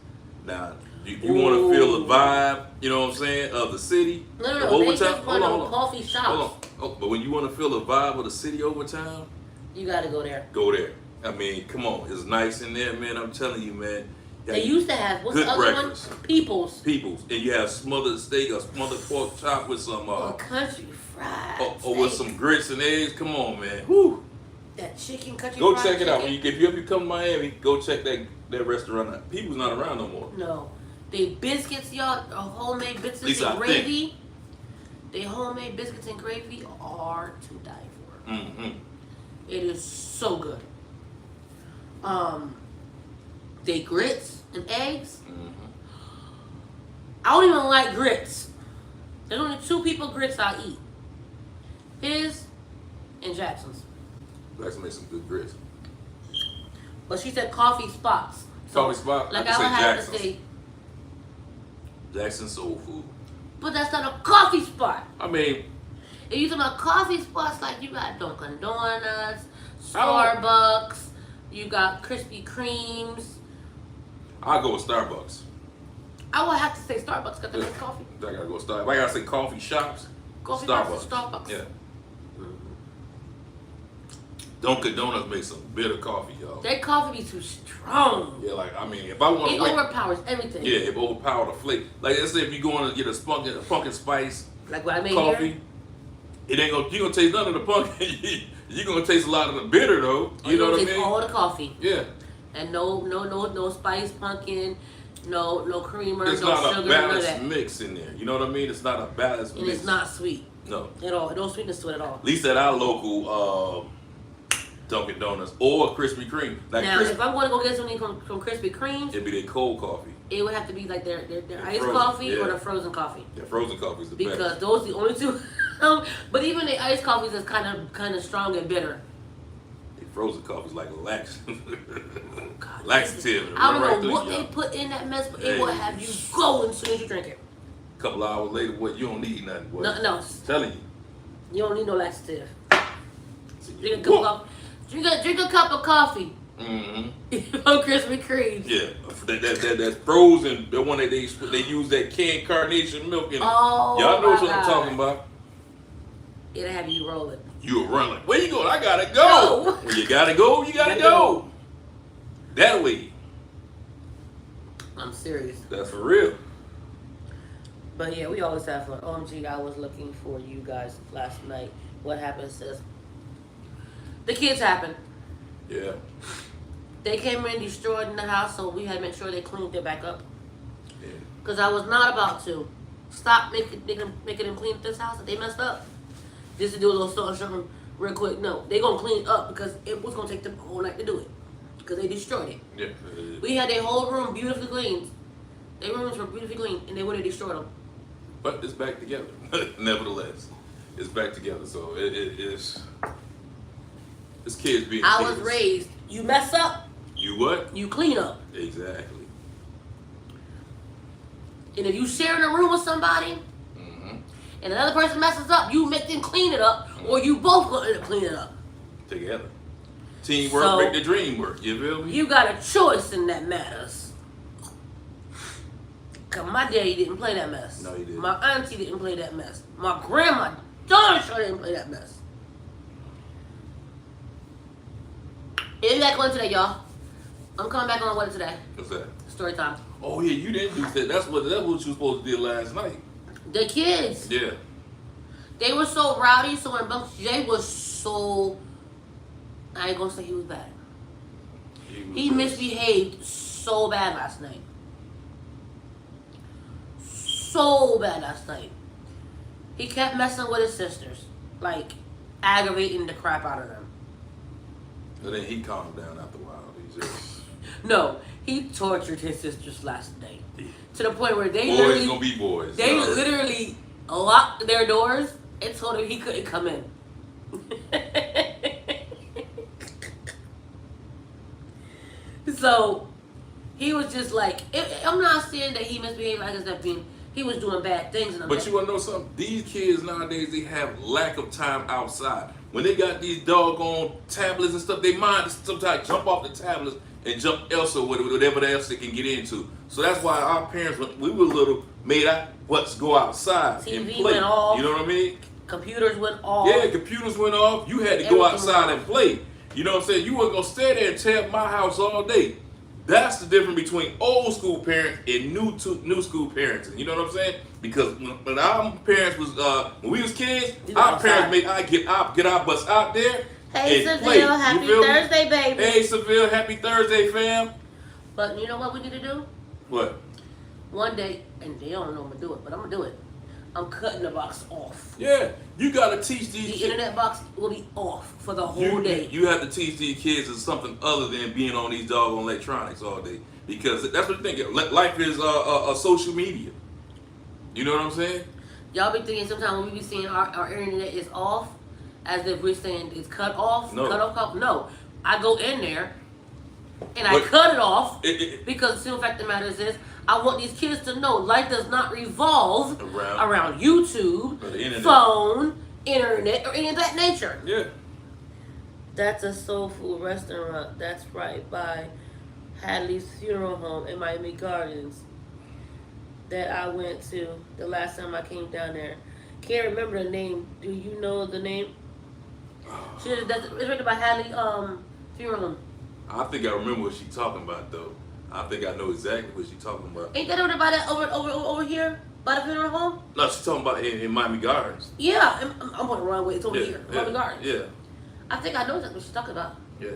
Now you want to feel the vibe, you know what I'm saying, of the city. No, of they Overtown. just one of Hold them on. coffee shops. Hold on. Oh, but when you want to feel the vibe of the city Overtown, You gotta go there. go there. I mean, come on, it's nice in there, man. I'm telling you, man. They used to have, what's good the other breakfast. one? People's. Peoples, and you have smothered steak or smothered pork chop with some Or country fried or with steak. some grits and eggs. Come on, man. Whew. That chicken country Go fried check it out. chicken. If you ever come to Miami, go check that restaurant out. People's not around no more. No. They biscuits, y'all, homemade biscuits Lisa, I and gravy. They homemade biscuits and gravy are to die for. Mm-hmm. It is so good. They grits and eggs. Mm-hmm. I don't even like grits. There's only 2 people grits I eat. His and Jackson's. Jackson makes some good grits. But she said coffee spots. So, Coffee spot? Like I I would can say have to Jackson's. say. Jackson's soul food. But that's not a coffee spot. I mean, If you talking about coffee spots, like you got Dunkin' Donuts, I don't- Starbucks, you got Krispy Kremes. I'll go with Starbucks. I would have to say Starbucks because they make coffee. I gotta go Starbucks. If I gotta say coffee shops, Coffee Starbucks. versus Starbucks. Yeah. Dunkin' Donuts makes some bitter coffee, y'all. Their coffee be too strong. Yeah, like, I mean, if I want It to wait, overpowers everything. yeah, it overpower the flavor. Like, let's say if you're going to get a pumpkin spice Like what I made coffee, here. it ain't gonna, you gonna taste none of the pumpkin. You're gonna taste a lot of the bitter, though. You You're know gonna what I taste mean? all the coffee. Yeah. And no spice pumpkin, no creamer, It's no not sugar, a none of balanced that. mix in there. You know what I mean? It's not a balanced And mix. it's not sweet No. at all. No sweetness to it at all. At least at our local Dunkin' Donuts or Krispy Kreme. Like Now, if I'm going to go get something from Krispy Kreme's, it'd be their cold coffee. it would have to be like their iced frozen, coffee yeah. or the frozen coffee. Yeah, frozen coffee is the Because best. those are the only 2. But even the iced coffees is kind of strong and bitter. The frozen coffee is like a lax, God, laxative. I don't right know through what you, they y'all. put in that mess, but Hey. it will have you going as soon as you drink it. A couple hours later, what you don't need nothing. Boy. No, I'm telling you. you don't need no laxative. So Drink a you- cup of drink a cup of coffee Mm-hmm. from Krispy Kreme. Yeah, that's frozen. The one that they use that canned carnation milk in it. Oh, Y'all know my what I'm God. talking about. It'll have you rolling. You were running. Where you going? I gotta go. No. When you gotta go, you gotta go. That way. I'm serious. That's for real. But yeah, we always have fun. OMG, I was looking for you guys last night. What happened, sis? The kids happened. Yeah. They came in, destroyed in the house, so we had to make sure they cleaned it back up. Yeah. Because I was not about to stop making them clean this house that they messed up. Just to do a little salt and sugar real quick. No, they going to clean it up because it was going to take them a whole night to do it. Because they destroyed it. Yeah. We had their whole room beautifully cleaned. Their rooms were beautifully clean, and they would have destroyed them. But it's back together. Nevertheless, it's back together. So it's kids being I kids. was raised, you mess up, You what? you clean up. Exactly. And if you sharing a room with somebody, Mm-hmm. and another person messes up, you make them clean it up, or you both go end up cleaning it up. Together. Teamwork So- make the dream work. You feel me? You got a choice in that matters. Cause my daddy didn't play that mess. No, he didn't. My auntie didn't play that mess. My grandma darn sure didn't play that mess. Yeah, we got going today, y'all. I'm coming back on what today? What's that? Story time. Oh yeah, you didn't do that. That's what you were supposed to do last night. The kids, Yeah. they were so rowdy. So when Bunks Jay was so, I ain't gonna say he was bad. He misbehaved so bad last night. So bad last night. He kept messing with his sisters, like aggravating the crap out of them. And then he calmed down after a while. He just No, he tortured his sisters last night to the point where they boys literally, gonna be boys. they Sorry. literally locked their doors and told him he couldn't come in. So he was just like, I'm not saying that he misbehaved like that being. He was doing bad things in the But you wanna know something? These kids nowadays, they have lack of time outside. When they got these doggone tablets and stuff, they mind sometimes jump off the tablets and jump elsewhere, whatever else they can get into. So that's why our parents, when we were little, made us go outside and TV play. went off. You know what I mean? Computers went off. Yeah, computers went off. You had to Everything go outside went and play. You know what I'm saying? You weren't gonna stay there and tear up my house all day. That's the difference between old school parents and new school parents. You know what I'm saying? Because when our parents was when we was kids, You go our outside. parents made I get our butts out there Hey, and Seville, play. You happy feel me? Thursday, baby. Hey Seville, happy Thursday, fam. But you know what we need to do? What? One day, and they don't know I'm gonna do it, but I'm gonna do it. I'm cutting the box off. Yeah, you gotta teach these The kids. internet box will be off for the whole day. You have to teach these kids is something other than being on these doggone electronics all day, because that's what they think. Life is a social media. You know what I'm saying? Y'all be thinking sometimes when we be seeing our internet is off, as if we're saying it's cut off, No. cut off. No, I go in there and I But cut it off because the simple fact of the matter is this: I want these kids to know life does not revolve around YouTube, the internet. phone, internet, or any of that nature. Yeah. That's a soul food restaurant. That's right by Hadley's Funeral Home in Miami Gardens that I went to the last time I came down there. Can't remember the name. Do you know the name? It's written by Hadley Funeral Home. I think I remember what she's talking about though. I think I know exactly what she's talking about. Ain't that over by that over here by the funeral home? No, she's talking about in Miami Gardens. Yeah, I'm on the wrong way. It's over here, Miami Gardens. Yeah. I think I know that's what she's talking about. Yeah.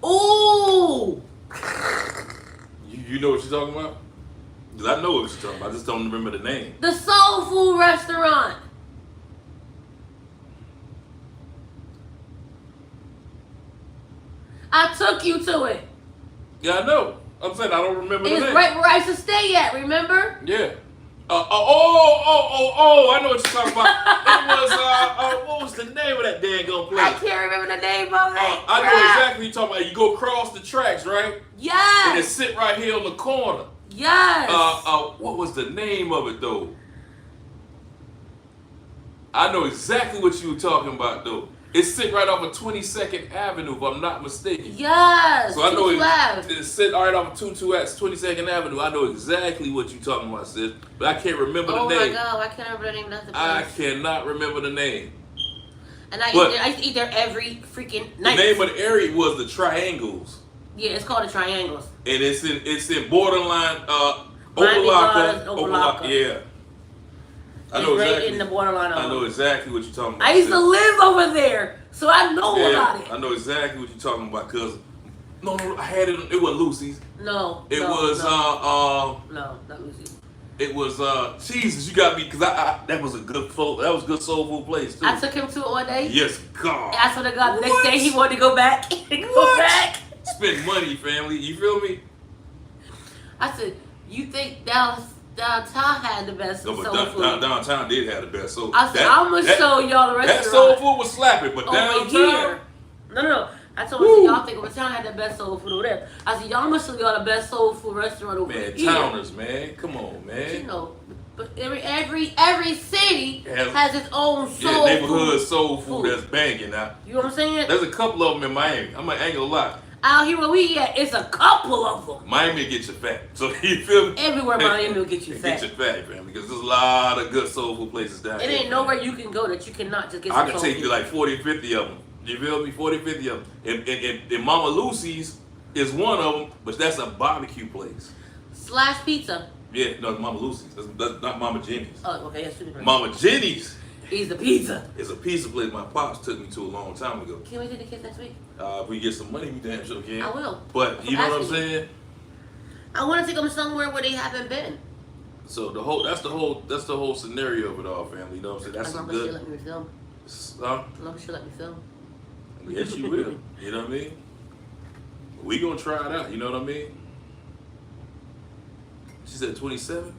Ooh. You know what she's talking about? Because I know what she's talking about. I just don't remember the name. The soul food restaurant. I took you to it. Yeah, I know. I'm saying I don't remember the It's name. right where I used to stay at, remember? Yeah. I know what you're talking about. It was, what was the name of that daggone place? I can't remember the name of it. I know exactly what you're talking about. You go across the tracks, right? And it Yes. sit right here on the corner. Yes. What was the name of it, though? I know exactly what you were talking about, though. It sit right off of 22nd Avenue, if I'm not mistaken. Yes. So I know Tutu it sit right off of 22nd Avenue. I know exactly what you're talking about, sis. But I can't remember the name. Oh my God, I can't remember the name of nothing. I cannot remember the name. And I used to eat there every freaking night. The name of the area was the Triangles. Yeah, it's called the Triangles. And it's in borderline Miami Gardens, Opa-locka. Yeah. I It's know right exactly. in the borderline of I know exactly what you're talking about. I used to live over there, so I know about it. I know exactly what you're talking about, cause no, I had it. It wasn't Lucy's. No. It no, was no, not Lucy. It was Jesus. You got me, cause I that was a good good soul food place too. I took him to it one day. Yes, God. I swear to God, the next What? day he wanted to go back. What? Spend money, family. You feel me? I said, you think downtown had the best No, soul but food? downtown did have the best soul. I said, I'm gonna show y'all the That restaurant. soul food was slapping, but over downtown. here. No. I told him, I said, y'all think Overtown had the best soul food over there. I said, y'all must show y'all the best soul food restaurant over Man, here. towners, man. Come on, man. You know, but every city has its own soul neighborhood food. soul food that's banging now. You know what I'm saying? There's a couple of them in Miami. I'm an angle a lot. Out here where we at, it's a couple of them. Miami gets you fat. So you feel me? Everywhere Miami will get you fat. Get you fat, fam. Because there's a lot of good soul food places down It here. ain't nowhere you can go that you cannot just get some I can soul take food. you like 40, 50 of them. You feel me? 40, 50 of them. And Mama Lucy's is one of them, but that's a barbecue place. Slash pizza. Yeah, no, it's Mama Lucy's. That's not Mama Jenny's. Oh, okay, that's stupid. Mama Jenny's He's the pizza. is a pizza place my pops took me to a long time ago. Can we take the kids next week? If we get some money, we damn sure can. I will. But you know what I'm Asking you. saying? I want to take them somewhere where they haven't been. So that's the whole scenario of it all, family. You know what I'm saying? That's As a long as she'll good. let me film. Huh? As long as she'll let me film. Yes, you will. You know what I mean? We gonna try it out. You know what I mean? She said 27.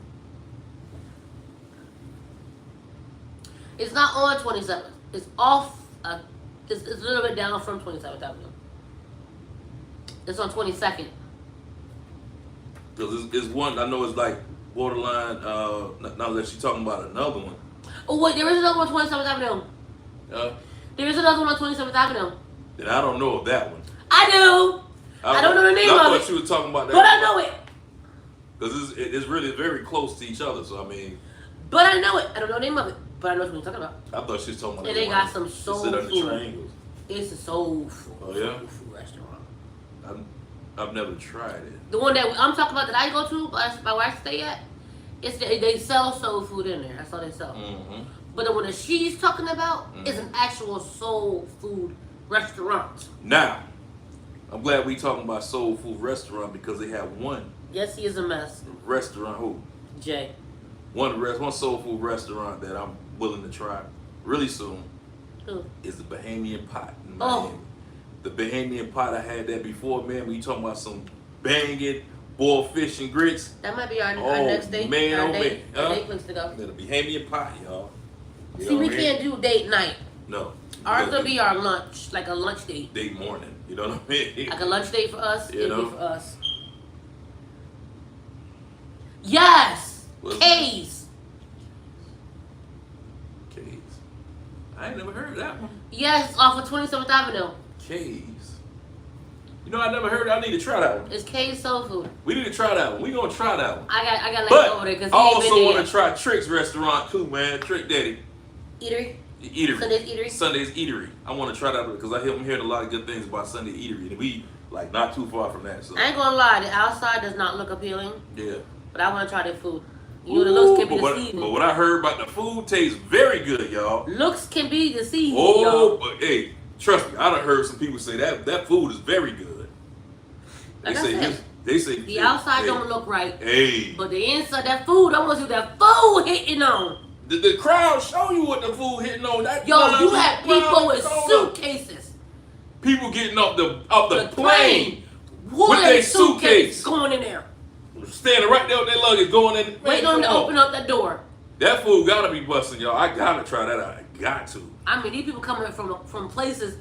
It's not on 27th. It's off. It's a little bit down from 27th Avenue. It's on 22nd. Because it's one, I know it's like borderline, not unless you're talking about another one. Oh wait, there is another one on 27th Avenue. There is another one on 27th Avenue. Then I don't know of that one. I do. I don't know the name I of thought it. you were talking about that. But I know it. Because it's really very close to each other, so I mean. But I know it. I don't know the name of it. But I know what you're talking about. I thought she was talking about And the they one got some that soul sit under food. triangles. It's a soul food. Oh, yeah? Soul food restaurant. I've never tried it. The one that I'm talking about that I go to, by where I stay at, they sell soul food in there. That's all they sell. Mm-hmm. But the one that she's talking about is an actual soul food restaurant. Now, I'm glad we talking about soul food restaurant because they have one Yes, he is a mess. Restaurant who? Jay. One soul food restaurant that I'm willing to try really soon Who? is the Bahamian Pot in Oh. Miami. The Bahamian Pot, I had that before, man. When you talking about some banging boiled fish and grits. That might be our Oh, next date. man, our oh, date, man. our Huh? date place to go. The Bahamian Pot, y'all. You See, know we what I mean? can't do date night. No. Ours Because will be our lunch, like a lunch date. date morning. You know what I mean? Like a lunch date for us, You it'll know? be for us. Yes! What's K's. K's. I ain't never heard of that one. Yes, it's off of 27th Avenue. K's. You know, I never heard. I need to try that one. It's K's Soul Food. We need to try that one. We gonna try that one. I got like But over there because I he ain't also been want there to try Trick's restaurant too, man. Trick Daddy yet. Eatery. Eatery. Sunday's Eatery. Sunday's Eatery. I want to try that because I'm hearing a lot of good things about Sunday Eatery, and we like not too far from that. So I ain't gonna lie, the outside does not look appealing, yeah. but I want to try their food. You know, the looks can be but deceiving. what I heard about the food tastes very good, y'all. Looks can be deceiving, Oh, y'all. but hey, trust me, I done heard some people say that food is very good. Like I said, They say the outside hey, don't look right, Hey, but the inside, that food, I want to see that food hitting on. the crowd show you what the food hitting on. That Yo, crowd you is had people wild, with hold up. suitcases. People getting off the plane With their their suitcase. suitcase going in there. standing right there with their luggage going in. Waiting on them to open up that door. That food gotta be busting, y'all. I gotta try that out. I got to. I mean, these people coming from places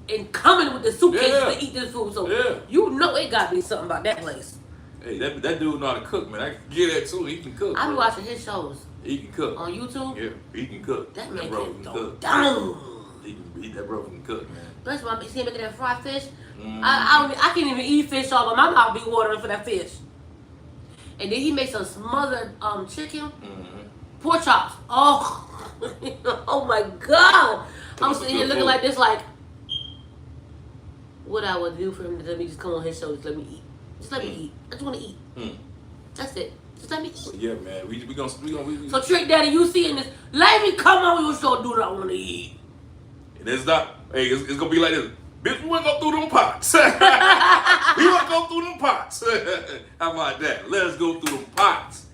and coming with the suitcases Yeah. to eat this food. So Yeah. you know it got to be something about that place. Hey, that dude know how to cook, man. I can get that too. He can cook. I be bro. watching his shows He can cook. on YouTube. Yeah, he can cook. That man bro can go cook. down. That bro can cook, man. That's why I see him making that fried fish. Mm. I can't even eat fish all, but my mouth be watering for that fish. And then he makes some smothered chicken, Mm-hmm. pork chops. Oh, oh my God! I'm sitting here looking like this, like what I would do for him to let me just come on his show, just let me eat, just let me eat. I just want to eat. Mm. That's it. Just let me eat. But yeah, man. We gonna. So Trick Daddy, you seeing this? Let me come on your show, do what I want to eat. And it's not. Hey, it's gonna be like this. Bitch, we wanna go through them pots. We wanna go through them pots. How about that? Let's go through them pots.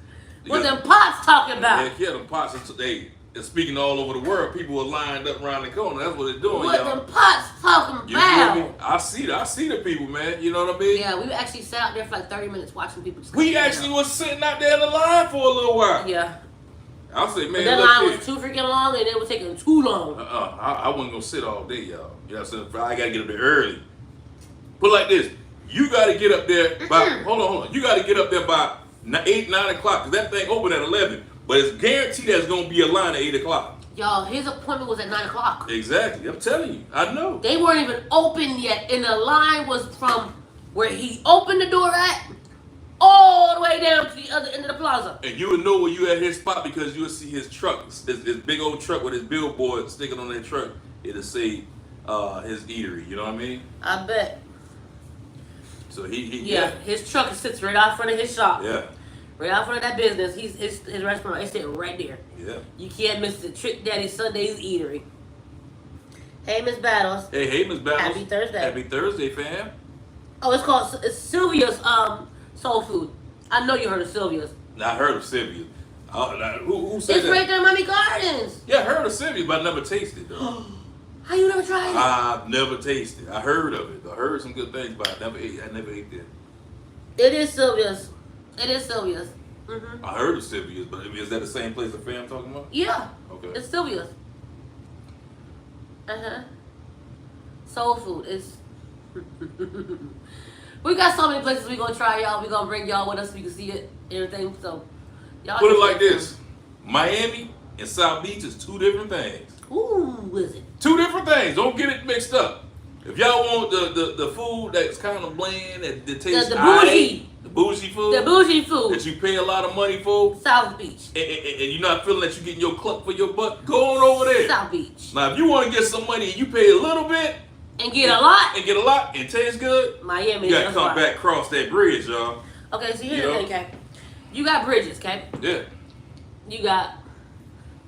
What them pots talking about? Heck yeah, them pots are today. They're speaking all over the world. People are lined up around the corner. That's what they're doing, What y'all. them pots talking You feel me? about? I see the people, man. You know what I mean? Yeah, we actually sat out there for like 30 minutes watching people just We come in actually was sitting out there in the line for a little while. Yeah. I'll say, man, But that look line here. was too freaking long and it was taking too long. I wasn't gonna sit all day, y'all. You know what I'm saying? I gotta get up there early. Put it like this: you gotta get up there by. Hold on. You gotta get up there by 8, 9 o'clock because that thing open at 11. But it's guaranteed there's gonna be a line at 8 o'clock. Y'all, his appointment was at 9 o'clock. Exactly. I'm telling you. I know. They weren't even open yet, and the line was from where he opened the door at all the way down to the other end of the plaza. And you would know where you at his spot because you would see his truck, his big old truck with his billboard sticking on that truck. It'll say his eatery. You know what I mean? I bet. So he Yeah, his truck sits right out front of his shop. yeah. Right out front of that business. His restaurant is sitting right there. Yeah. You can't miss the Trick Daddy Sunday's Eatery. Hey, Miss Battles. Hey, Miss Battles. Happy Thursday. Happy Thursday, fam. Oh, it's Sylvia's soul food. I know you heard of Sylvia's. Now, I heard of Sylvia. Who said It's that? right there in Miami Gardens. Yeah, I heard of Sylvia, but I never tasted it, though. How you never tried it? I've never tasted. I heard of it. I heard some good things, but I never ate that. It is Sylvia's. It is Sylvia's. Mm-hmm. I heard of Sylvia's, but is that the same place the fam talking about? Yeah. Okay. It's Sylvia's. Uh-huh. Soul food. It's we got so many places we gonna try, y'all. We gonna bring y'all with us so you can see it, everything. So y'all Put it just like stay this: Miami and South Beach is two different things. tuned. Ooh, is it? Two different things. Don't get it mixed up. If y'all want the food that's kind of bland, that tastes The aight, bougie. the bougie food, The bougie food. that you pay a lot of money for, South Beach. and you're not feeling that you're getting your cluck for your butt, go on over there. South Beach. Now, if you want to get some money and you pay a little bit And get a lot. and get a lot and taste good, Miami. you gotta that's come why. back across that bridge, y'all. Okay, so here's You the know? thing, okay? You got bridges, okay? Yeah. You got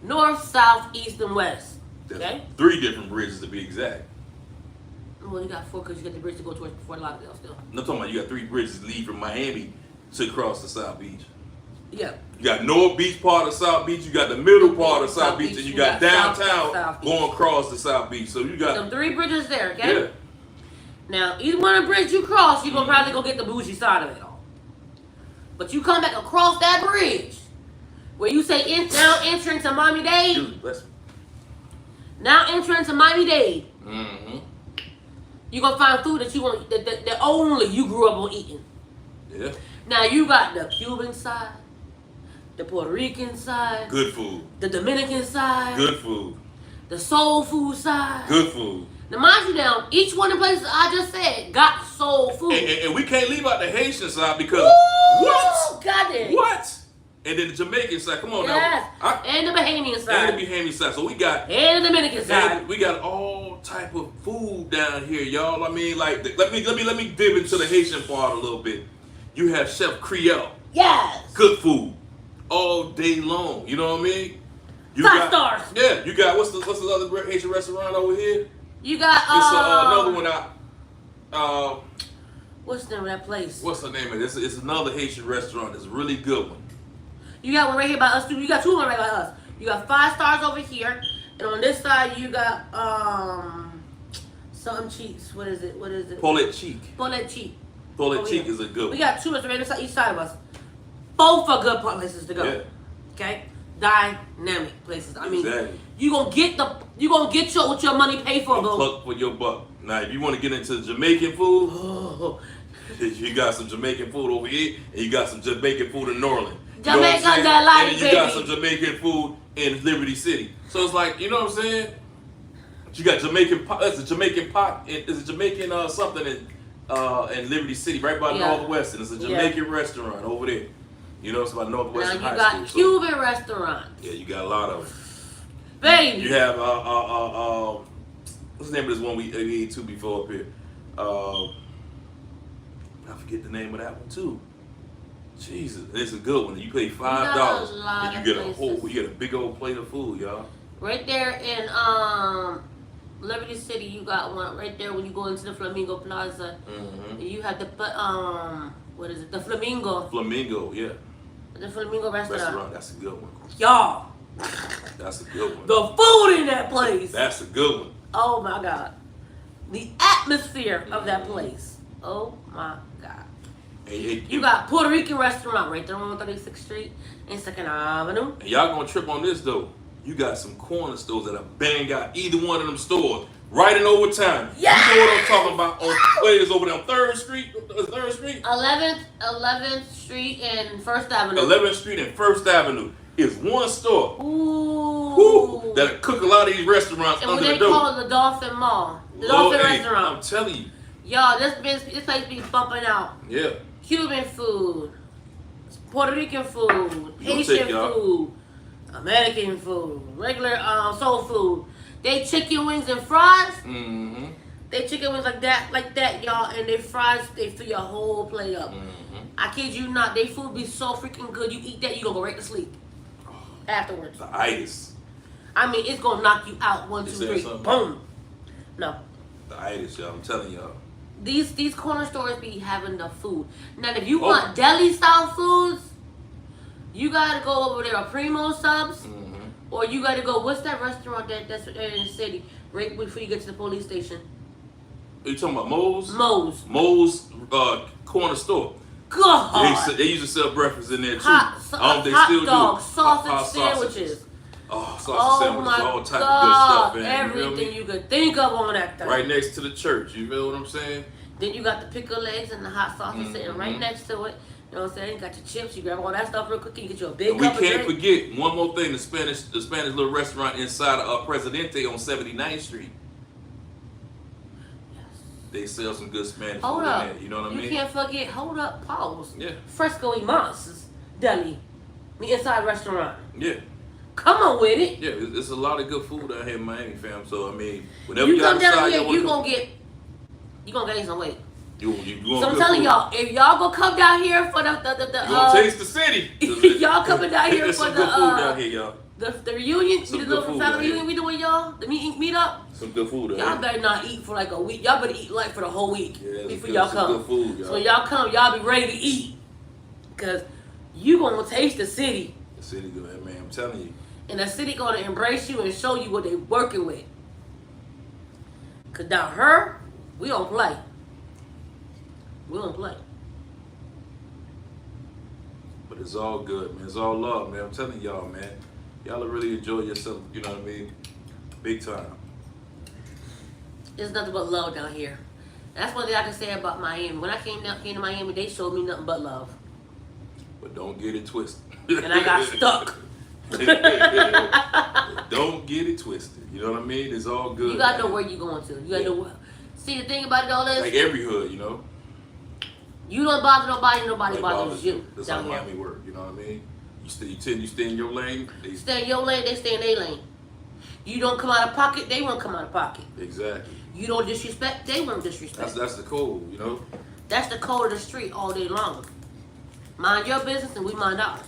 north, south, east, and west. That's Okay? 3 different bridges to be exact. Well, you got 4 because you got the bridge to go towards Fort Lauderdale still. I'm talking about you got 3 bridges to leave from Miami to cross the South Beach. Yeah. You got North Beach part of South Beach, you got the middle part of South Beach, and you got downtown South going across the South Beach. So you got them 3 bridges there, okay? Yeah. Now, either one of the bridges you cross, you're going to probably go get the bougie side of it all. But you come back across that bridge, where you say, now entering to Miami-Dade. Now entering to Miami-Dade. Mm-hmm. You're going to find food that you want, that only you grew up on eating. Yeah. Now, you got the Cuban side, the Puerto Rican side. Good food. The Dominican side. Good food. The soul food side. Good food. Now, mind you now, each one of the places I just said got soul food. And we can't leave out the Haitian side because Woo! what? Got it. What? And then the Jamaican side. Come on yes. now. And the Bahamian side. And the Bahamian side. So we got. And the Dominican side. We got all type of food down here, y'all. I mean, like, let me dip into the Haitian part a little bit. You have Chef Creole. Yes. Good food all day long. You know what I mean? You 5 stars. Yeah. You got what's the other Haitian restaurant over here? You got It's another one out. What's the name of that place? What's the name of it? It's another Haitian restaurant. It's a really good one. You got one right here by us too. You got 2 right by us. You got 5 stars over here, and on this side you got something cheeks. What is it? Poulet Cheek. Poulet Cheek. Poulet Cheek is a good one. We got 2 restaurants right each side of us. Both are good places to go. Yeah. Okay, dynamic places. I mean, exactly. you gonna get what your money pay for, though. Pluck for your buck. Now, if you want to get into Jamaican food, you got some Jamaican food over here, and you got some Jamaican food in New Orleans. Jamaican that life, and you got some Jamaican food in Liberty City. So it's like, you know what I'm saying? You got Jamaican pot. It's a Jamaican pot. It's a Jamaican something in Liberty City, right by Northwestern. It's a Jamaican restaurant over there. You know, it's by Northwestern High School. Now you got Cuban restaurants. Yeah, you got a lot of them. Baby. You have what's the name of this one we ate too before up here? I forget the name of that one too. Jesus, it's a good one. You pay $5 and you get a big old plate of food, y'all. Right there in Liberty City, you got one right there when you go into the Flamingo Plaza. Mm-hmm. You have the what is it? The Flamingo. Flamingo, yeah. The Flamingo restaurant. That's a good one. Y'all. That's a good one. The food in that place. That's a good one. Oh my God. The atmosphere of that place. Oh my God. You got Puerto Rican restaurant right there on 36th Street and 2nd Avenue. And y'all gonna trip on this though. You got some corner stores that have bang out either one of them stores right in overtime. Yeah. You know what I'm talking about? What is over there on 3rd Street? 3rd Street? 11th Street and 1st Avenue. 11th Street and 1st Avenue is one store. Ooh. That'll cook a lot of these restaurants and under the door. And they call it the Dolphin Mall. The Dolphin Restaurant. I'm telling you. Y'all, this place be bumping out. Yeah. Cuban food, Puerto Rican food, Haitian food, American food, regular soul food. They chicken wings and fries. Mm-hmm. They chicken wings like that, y'all, and they fries, they fill your whole plate up. Mm-hmm. I kid you not, they food be so freaking good. You eat that, you gonna go right to sleep afterwards. The itis. I mean, it's gonna knock you out. 1, 2, 3, boom. No. The itis, y'all. I'm telling y'all. These corner stores be having the food. Now, if you want deli style foods, you gotta go over there to Primo Subs, or you gotta go. What's that restaurant that's in the city right before you get to the police station? Are you talking about Moe's? Moe's corner store. God. They used to sell breakfast in there too. Hot dogs, sausage sandwiches. Oh, sausage sandwiches, all type of good stuff, man. Everything you could think of on that thing. Right next to the church, you feel what I'm saying? Then you got the pickled eggs and the hot sausage sitting right next to it. You know what I'm saying? You got your chips, you grab all that stuff real quick, you get you a big cup of drink. We can't forget one more thing, the Spanish little restaurant inside of Presidente on 79th Street. Yes. They sell some good Spanish food in there, you know what I mean? You can't forget, pause. Yeah. Fresco y Mas Deli, the inside restaurant. Yeah. Come on with it. Yeah, there's a lot of good food out here in Miami, fam. So I mean, whenever you come down here, you gonna gain some weight. So I'm telling y'all, if y'all gonna come down here for the you gonna taste the city. Y'all coming down here for some good food down here, y'all. The reunion, the little family reunion we doing, y'all. The meet up. Some good food. Y'all better not eat for like a week. Y'all better eat like for the whole week before y'all come. Good food, y'all. So y'all come, y'all be ready to eat. Because you going to taste the city. The city good, man. I'm telling you. And the city going to embrace you and show you what they working with. Because down her, we don't play. We don't play. But it's all good, man. It's all love, man. I'm telling y'all, man. Y'all will really enjoy yourself, you know what I mean? Big time. There's nothing but love down here. That's one thing I can say about Miami. When I came to Miami, they showed me nothing but love. But don't get it twisted. And I got stuck. Don't get it twisted. You know what I mean? It's all good. You gotta know man. where you're going to. You gotta know where. See, the thing about it all is, Like every hood, you know? you don't bother nobody bothers you. That's how Down here. Miami work, you know what I mean? You stay in your lane. Stay in your lane, they stay in their lane. You don't come out of pocket, they won't come out of pocket. Exactly. You don't disrespect, they won't disrespect. That's the code, you know? That's the code of the street all day long. Mind your business and we mind ours.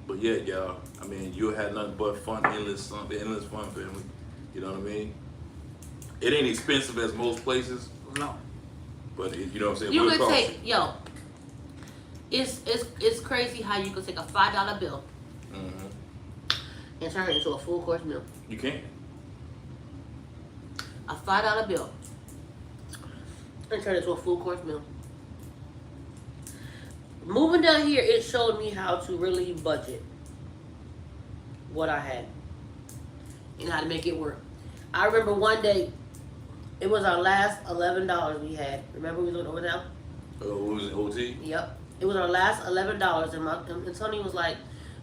But yeah, y'all, I mean, you'll have nothing but fun, endless fun, family. You know what I mean? It ain't expensive as most places, No. but you know what I'm saying? You What it can costs. take, yo, it's crazy how you can take a $5 bill and turn it into a full course meal. You can. A $5 bill and turn it into a full course meal. Moving down here, it showed me how to really budget what I had and how to make it work. I remember one day, it was our last $11 we had. Remember we was on overtime? Oh, what was it, OT? Yep. It was our last $11, and Tony was like,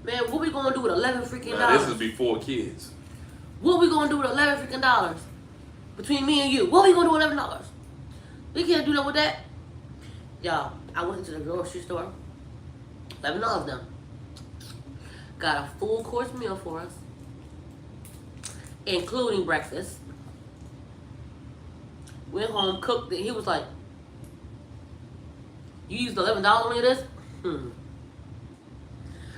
"Man, what we gonna do with 11 freaking Now, dollars? this is before kids. What we gonna do with 11 freaking dollars between me and you? What we gonna do with $11? We can't do nothing with that." Y'all, I went into the grocery store. $11 done. Got a full course meal for us, including breakfast. Went home, cooked it. He was like, "You used $11 on this?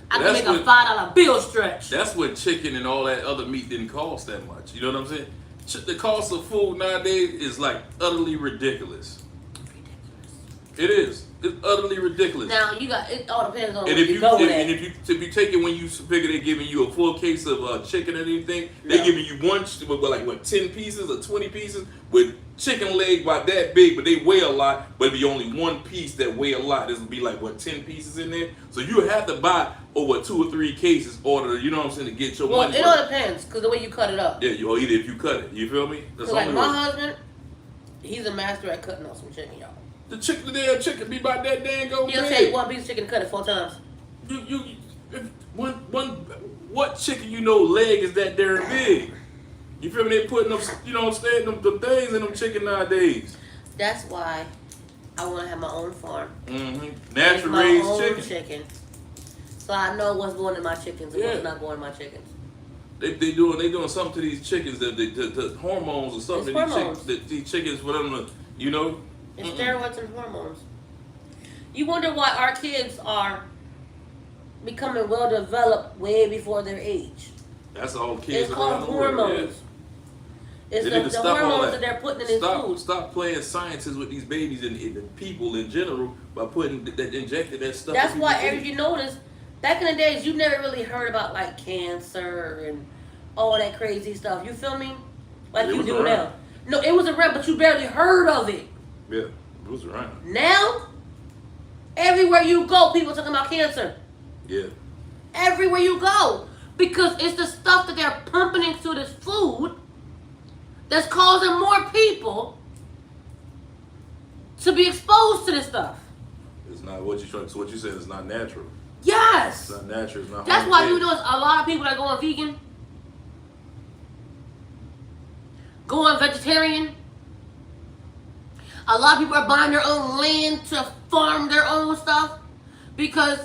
I can make a $5 bill stretch." That's what chicken and all that other meat didn't cost that much. You know what I'm saying? The cost of food nowadays is like utterly ridiculous. It is. It's utterly ridiculous. Now you got it. All depends on And where if you you go with and if you take it when you figure they're giving you a full case of chicken or anything, they're giving you one with like what 10 pieces or 20 pieces with chicken leg about that big, but they weigh a lot. But it'd be only one piece that weigh a lot. This would be like what 10 pieces in there. So you have to buy over 2 or 3 cases order. You know what I'm saying, to get your money. Well, it all depends because the way you cut it up. Yeah, or either if you cut it. You feel me? That's Like only my way. husband, he's a master at cutting up some chicken, y'all. The damn chicken be about that dang go He'll big. take one piece of chicken and cut it 4 times. What chicken you know leg is that damn big? You feel me? They putting them, you know what I'm saying, them things in them chicken nowadays. That's why I want to have my own farm. Natural my raised own chicken. So I know what's going in my chickens and Yeah. what's not going in my chickens. They doing something to these chickens that the hormones or something. It's hormones. These chickens for them to, you know. It's steroids and hormones. You wonder why our kids are becoming well developed way before their age. That's all kids It's called around the world, hormones. yeah. It's They need to the stop all hormones that. that they're putting in their food. Stop playing sciences with these babies and people in general by putting that injecting that stuff. That's in why, people's if you notice, back in the days, you never really heard about like cancer and all that crazy stuff. You feel me? Like It you was do around. now. No, it was around, but you barely heard of it. Yeah, it was around. Now, everywhere you go, people talking about cancer. Yeah. Everywhere you go. Because it's the stuff that they're pumping into this food that's causing more people to be exposed to this stuff. It's not what you trying. So what you said is not natural. Yes. It's not natural. It's not. That's why you homemade. know a lot of people that going vegan, going vegetarian. A lot of people are buying their own land to farm their own stuff because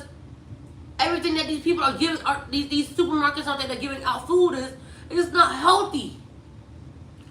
everything that these people are giving, these supermarkets out there that are giving out food is not healthy.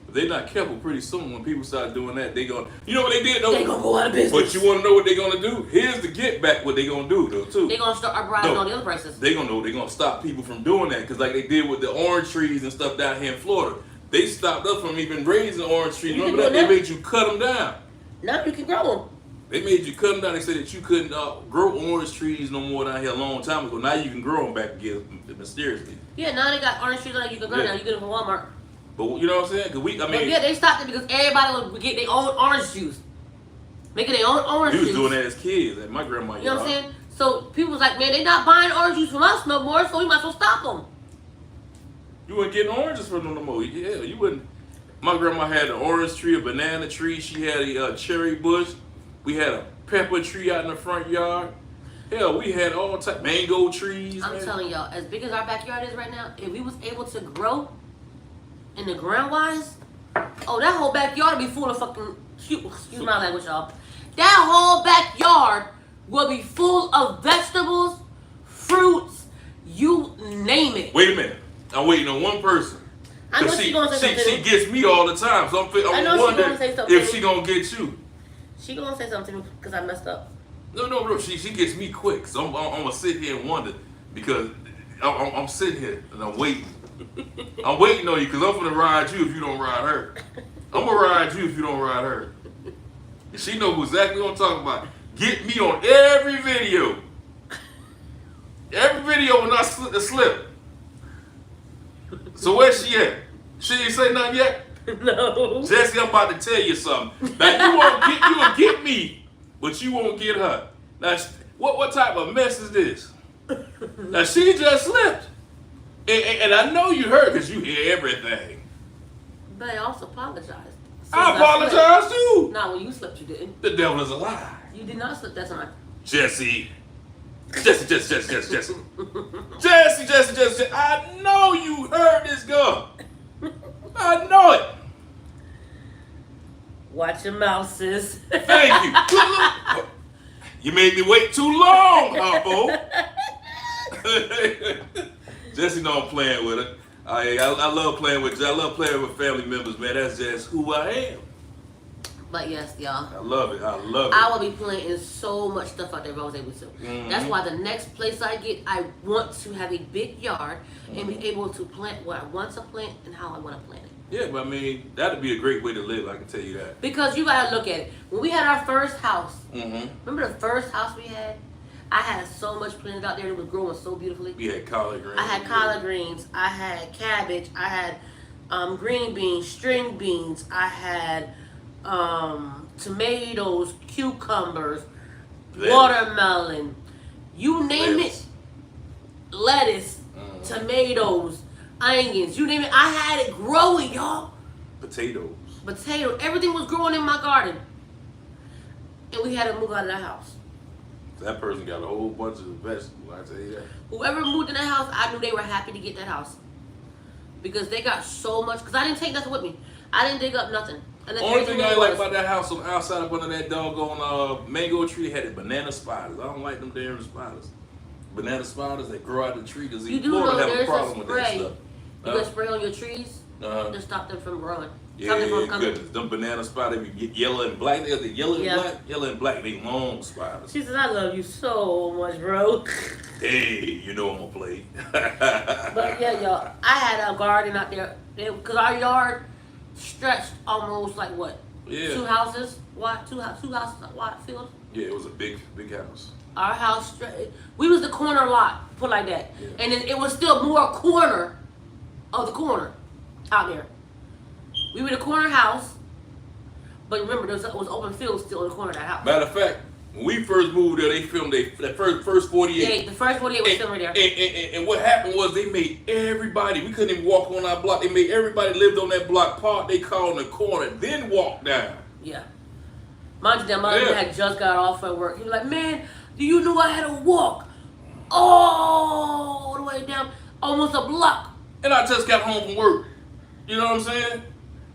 If they're not careful, pretty soon when people start doing that, they going. You know what they did though? They gonna go out of business. But you want to know what they're gonna do? Here's the get back. What they gonna do though too? They're gonna start uprising all the other prices. They gonna know. They gonna stop people from doing that because like they did with the orange trees and stuff down here in Florida. They stopped us from even raising orange trees. You Remember can that? do They that. made you cut them down. Now you can grow them. They made you cut them down. They said that you couldn't grow orange trees no more down here a long time ago. Now you can grow them back again mysteriously. Yeah, now they got orange trees on you can grow now. You get them from Walmart. But you know what I'm saying? Yeah, they stopped it because everybody would get their own orange juice. Making their own orange juice. We was doing that as kids at my grandma's. You know what I'm saying? So people was like, man, they not buying orange juice from us no more, so we might as well stop them. You weren't getting oranges from them no more. Yeah, you wouldn't. My grandma had an orange tree, a banana tree. She had a cherry bush. We had a pepper tree out in the front yard. Hell, we had all type mango trees. I'm telling y'all, as big as our backyard is right now, if we was able to grow in the ground wise, oh, that whole backyard would be full of fucking, excuse my language, y'all. That whole backyard will be full of vegetables, fruits, you name it. Wait a minute. I'm waiting on one person. I know she's going to say something. She gets me all the time, so I'm wondering if she going to get you. She going to say something to me because I messed up. No, bro. She gets me quick, so I'm going to sit here and wonder because I'm sitting here and I'm waiting. I'm waiting on you because I'm going to ride you if you don't ride her. I'm going to ride you if you don't ride her. And she knows exactly what I'm talking about. Get me on every video. Every video when I slip. So where's she at? She ain't say nothing yet? No. Jesse, I'm about to tell you something. Now you will get me, but you won't get her. Now what type of mess is this? Now she just slipped. And I know you heard because you hear everything. But I also apologized. I apologize too. Nah, when you slipped, you didn't. The devil is a lie. You did not slip that time. Jesse. Jesse. I know you heard this girl. I know it. Watch your mouth, sis. Thank you. You made me wait too long, Harpo. Jesse know I'm playing with her. I love playing with family members, man. That's just who I am. But yes, y'all. I love it. I will be planting so much stuff out there if I was able to. Mm-hmm. That's why the next place I get, I want to have a big yard and be able to plant what I want to plant and how I want to plant it. Yeah, but I mean, that'd be a great way to live, I can tell you that. Because you gotta look at it. When we had our first house, remember the first house we had? I had so much planted out there. It was growing so beautifully. We had collard greens. I had collard greens. I had cabbage. I had green beans, string beans. I had tomatoes, cucumbers, watermelon. You name it. Lettuce, tomatoes, onions. You name it. I had it growing, y'all. Potatoes. Everything was growing in my garden. And we had to move out of that house. That person got a whole bunch of vegetables, I tell you that. Whoever moved in that house, I knew they were happy to get that house. Because they got so much, because I didn't take nothing with me. I didn't dig up nothing. And the only thing I like about that house on the outside up under that doggone mango tree, they had the banana spiders. I don't like them damn spiders. Banana spiders, they grow out the tree. Does you do know have there's a problem a with spray. that stuff? You can spray on your trees to stop them from growing. Yeah, goodness. Them banana spiders be yellow and black. They're yellow and black. They long spiders. She says, I love you so much, bro. Hey, you know I'm going to play. But yeah, y'all, I had a garden out there. Because our yard stretched almost like what? Yeah. 2 houses? What? Two houses wide field? Yeah, it was a big house. Our house, we was the corner lot, put like that. Yeah. And then it was still more corner of the corner out there. We were the corner house, but remember, there was open field still in the corner of that house. Matter of fact, when we first moved there, they filmed that first 48. The first 48 was filmed there. And what happened was they made everybody, we couldn't even walk on our block. They made everybody lived on that block park they called in the corner, then walk down. Yeah. Mind you, that mother had just got off at work. He was like, man, do you know I had to walk all the way down, almost a block. And I just got home from work. You know what I'm saying?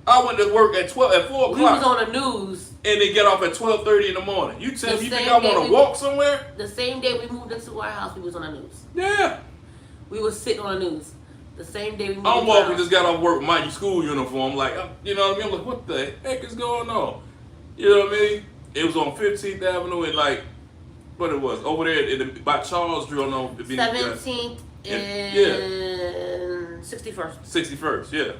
I went to work at 4 o'clock. We was on the news. And they get off at 12:30 in the morning. You tell me you think I want to walk somewhere? The same day we moved into our house, we was on the news. Yeah. We was sitting on the news. The same day we moved I'm walking, just got off work with my school uniform. Like, you know what I mean? I'm like, what the heck is going on? You know what I mean? It was on 15th Avenue and like, what it was, over there by Charles Drill. 17th and 61st. 61st, yeah.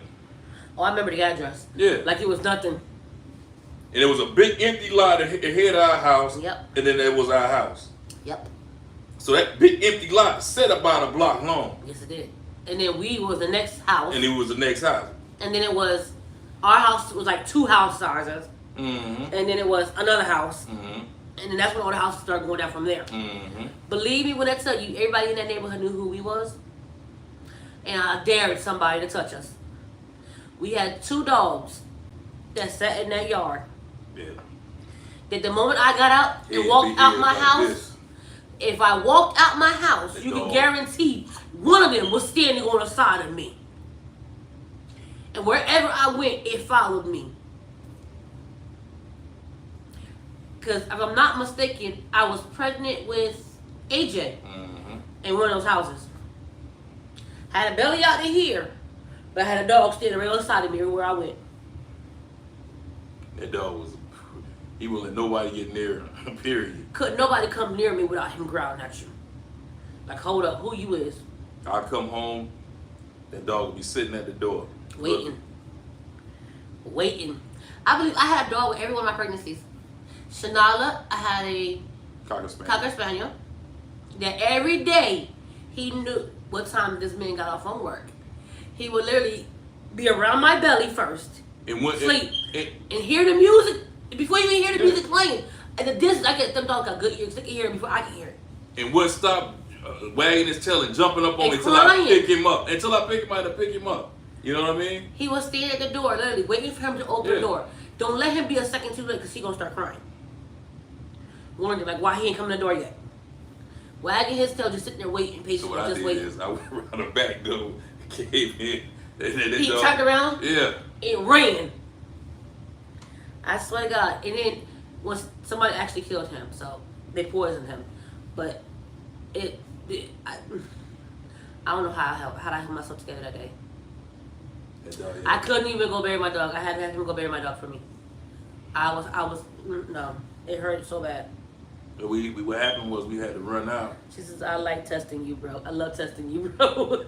Oh, I remember the address. Yeah. Like it was nothing. And it was a big empty lot ahead of our house. Yep. And then there was our house. Yep. So that big empty lot set about a block long. Yes, it did. And then we was the next house. And it was the next house. And then it was, our house was like 2 houses ours. Mm-hmm. And then it was another house. Mm-hmm. And then that's when all the houses started going down from there. Mm-hmm. Believe me when I tell you, everybody in that neighborhood knew who we was. And I dared somebody to touch us. We had 2 dogs that sat in that yard. Yeah. That the moment I got out and walked out my house, if I walked out my house, you can guarantee one of them was standing on the side of me. And wherever I went, it followed me. Because if I'm not mistaken, I was pregnant with AJ in one of those houses. Had a belly out to here, but I had a dog standing right on the side of me everywhere I went. That dog was, he wouldn't let nobody get near him, period. Couldn't nobody come near me without him growling at you. Like, hold up, who you is? I come home, that dog would be sitting at the door. Waiting. Waiting. I believe I had a dog with every one of my pregnancies. Shanala, I had a Cocker Spaniel. That every day he knew what time this man got off from work. He would literally be around my belly first, sleep, and hear the music before you even hear the music playing. At the distance, I get them dogs got good ears. They can hear it before I can hear it. And what stopped wagging his tail and jumping up on me until crying. I pick him up. Until I pick him up to pick him up. You know what I mean? He was standing at the door, literally waiting for him to open the door. Don't let him be a second too late, because he gonna start crying. Wondering like why he ain't coming to the door yet. Wagging his tail, just sitting there waiting patiently, so what I did is I went around the back door, came in, and then he turned around. Yeah. And ran. I swear to God. And then once somebody actually killed him, so they poisoned him. But I don't know how I held myself together that day. I couldn't even go bury my dog. I had to have him go bury my dog for me. No, it hurt so bad. What happened was we had to run out. She says, I like testing you, bro. I love testing you, bro.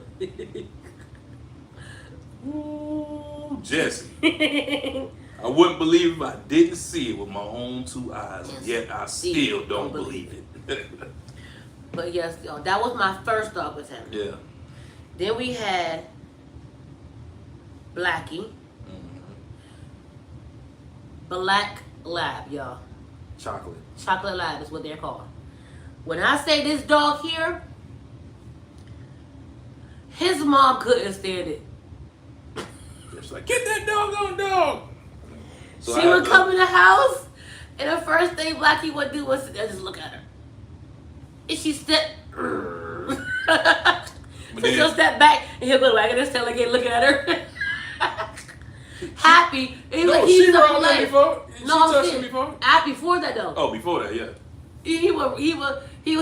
Ooh, Jesse. I wouldn't believe if I didn't see it with my own 2 eyes. Yes. Yet I still don't believe it. But yes, y'all, that was my first dog with him. Yeah. Then we had Blackie. Black Lab, y'all. Chocolate Lab is what they're called. When I say this dog here, his mom couldn't stand it. She's like, get that doggone dog. So she would come in the house, and the first thing Blackie would do was sit there and just look at her. And she stepped. She'll step back, and he'll go wagging his tail again, looking at her. Happy. No, she rode that before. No, she touched him before. Before that though. Oh, before that, yeah. He would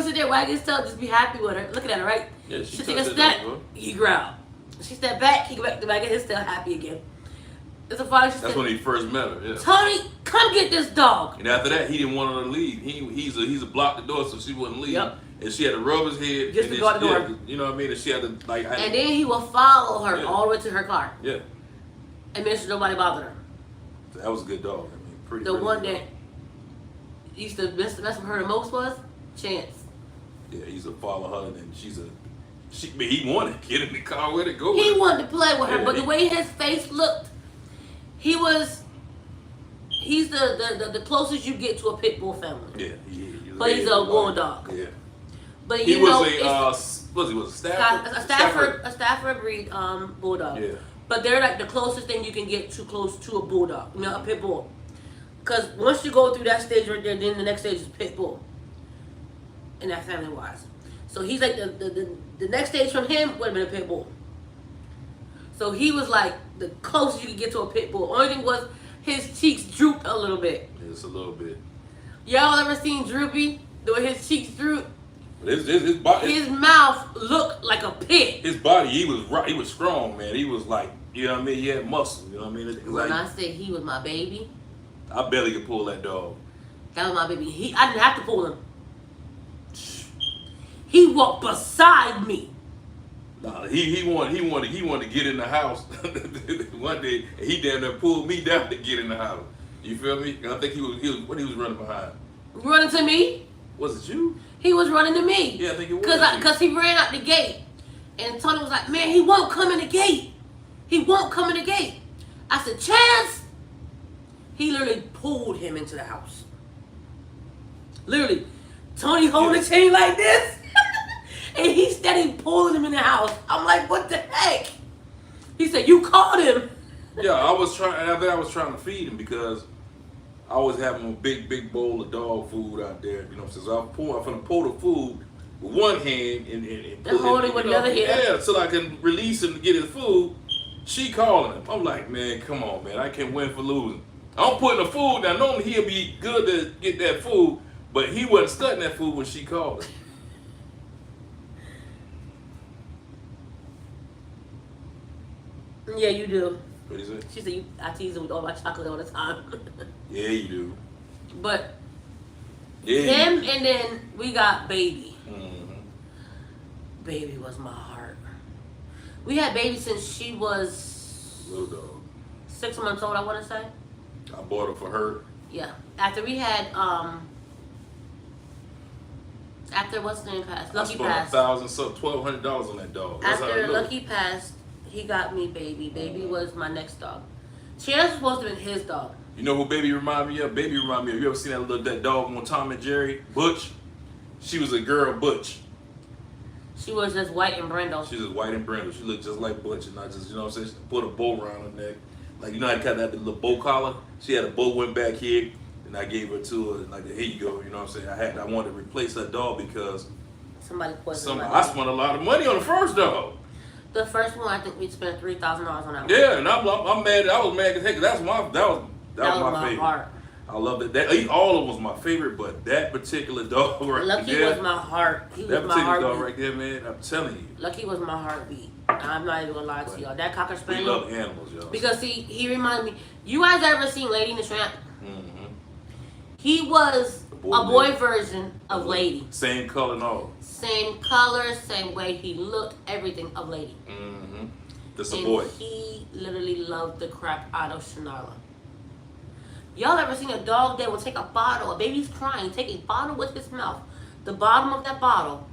sit there wagging his tail, just be happy with her, looking at her, right? Yeah, she take a step, he growled. She stepped back, he go back to wagging his tail, happy again. It's a funny. That's when he first met her. Yeah. Tony, come get this dog. And after that, he didn't want her to leave. He's a block the door so she wouldn't leave. Yep. And she had to rub his head just to go out the door. Yeah, you know what I mean? And she had to like. And then he will follow her all the way to her car. Yeah. And make sure nobody bothered her. So that was a good dog. I mean, pretty. The one that used to mess with her the most was Chance. Yeah, he used to follow her, and then he wanted to get in the car with her, go. He wanted to play with her, but the way his face looked, he's the closest you get to a pit bull family. Yeah, but he's a bulldog. Yeah. But he was a Stafford breed bulldog. Yeah. But they're like the closest thing you can get too close to a bulldog, a pit bull. Because once you go through that stage right there, then the next stage is pit bull. And that family wise. So he's like the next stage from him would have been a pit bull. So he was like the closest you could get to a pit bull. Only thing was his cheeks drooped a little bit. Just a little bit. Y'all ever seen Droopy? The way his cheeks droop? His body. His mouth looked like a pit. His body, he was strong, man. He was like, you know what I mean? He had muscle, you know what I mean? When I say he was my baby, I barely could pull that dog. That was my baby. I didn't have to pull him. He walked beside me. Nah, he wanted to get in the house one day, and he damn near pulled me down to get in the house. You feel me? And I think he was what he was running behind. Running to me. Was it you? He was running to me. Yeah, I think it was. Cause he ran out the gate, and Tony was like, "Man, he won't come in the gate. He won't come in the gate." I said, "Chance." He literally pulled him into the house. Literally, Tony holding the chain like this, and he's steady pulling him in the house. I'm like, "What the heck?" He said, "You caught him." Yeah, I was trying to feed him because I was having a big bowl of dog food out there. You know, since I'm gonna pull the food with one hand and hold it with the other hand. Yeah, so I can release him to get his food. She calling him. I'm like, man, come on, man, I can't win for losing. I'm putting the food down. Normally he'll be good to get that food, but he wasn't studying that food when she called him. Yeah, you do. What is it? She said, I tease him with all my chocolate all the time. Yeah, you do. But yeah, him and then we got Baby. Mm-hmm. Baby was my heart. We had Baby since she was Little dog. 6 months old, I want to say. I bought it for her. Yeah. After we had, after what's the name passed? Lucky passed. $1,200 on that dog. That's how I After know. Lucky passed, he got me Baby. Baby was my next dog. Chance was supposed to have been his dog. You know who Baby reminded me of? Baby reminded me of, you ever seen that dog on Tom and Jerry? Butch? She was a girl, Butch. She was just white and brindle. She was white and brindle. She looked just like Butch, and I just, you know what I'm saying? She put a bow around her neck. Like, you know how kind of had the little bow collar? She had a bow went back here, and I gave her to her, and like, here you go, you know what I'm saying? I wanted to replace her dog because Somebody poisoned my I dog. spent a lot of money on the first dog. The first one, I think we spent $3,000 on that one. Yeah, and I'm mad. I was mad because heck, that was my favorite. Heart. I loved it. That all of them was my favorite, but that particular dog right Lucky there, was my heart. He that was my particular heartbeat. dog right there, man. I'm telling you, Lucky was my heartbeat. I'm not even gonna lie to y'all. That Cocker we Spaniel. love animals, y'all. Because see, he reminded me. You guys ever seen Lady and the Tramp? Mm-hmm. He was a boy version of Lady. Same color and all. Same color, same way he looked, everything of Lady. Mm-hmm. That's a And boy. he literally loved the crap out of Shonala. Y'all ever seen a dog that will take a bottle, a baby's crying, take a bottle with his mouth, the bottom of that bottle,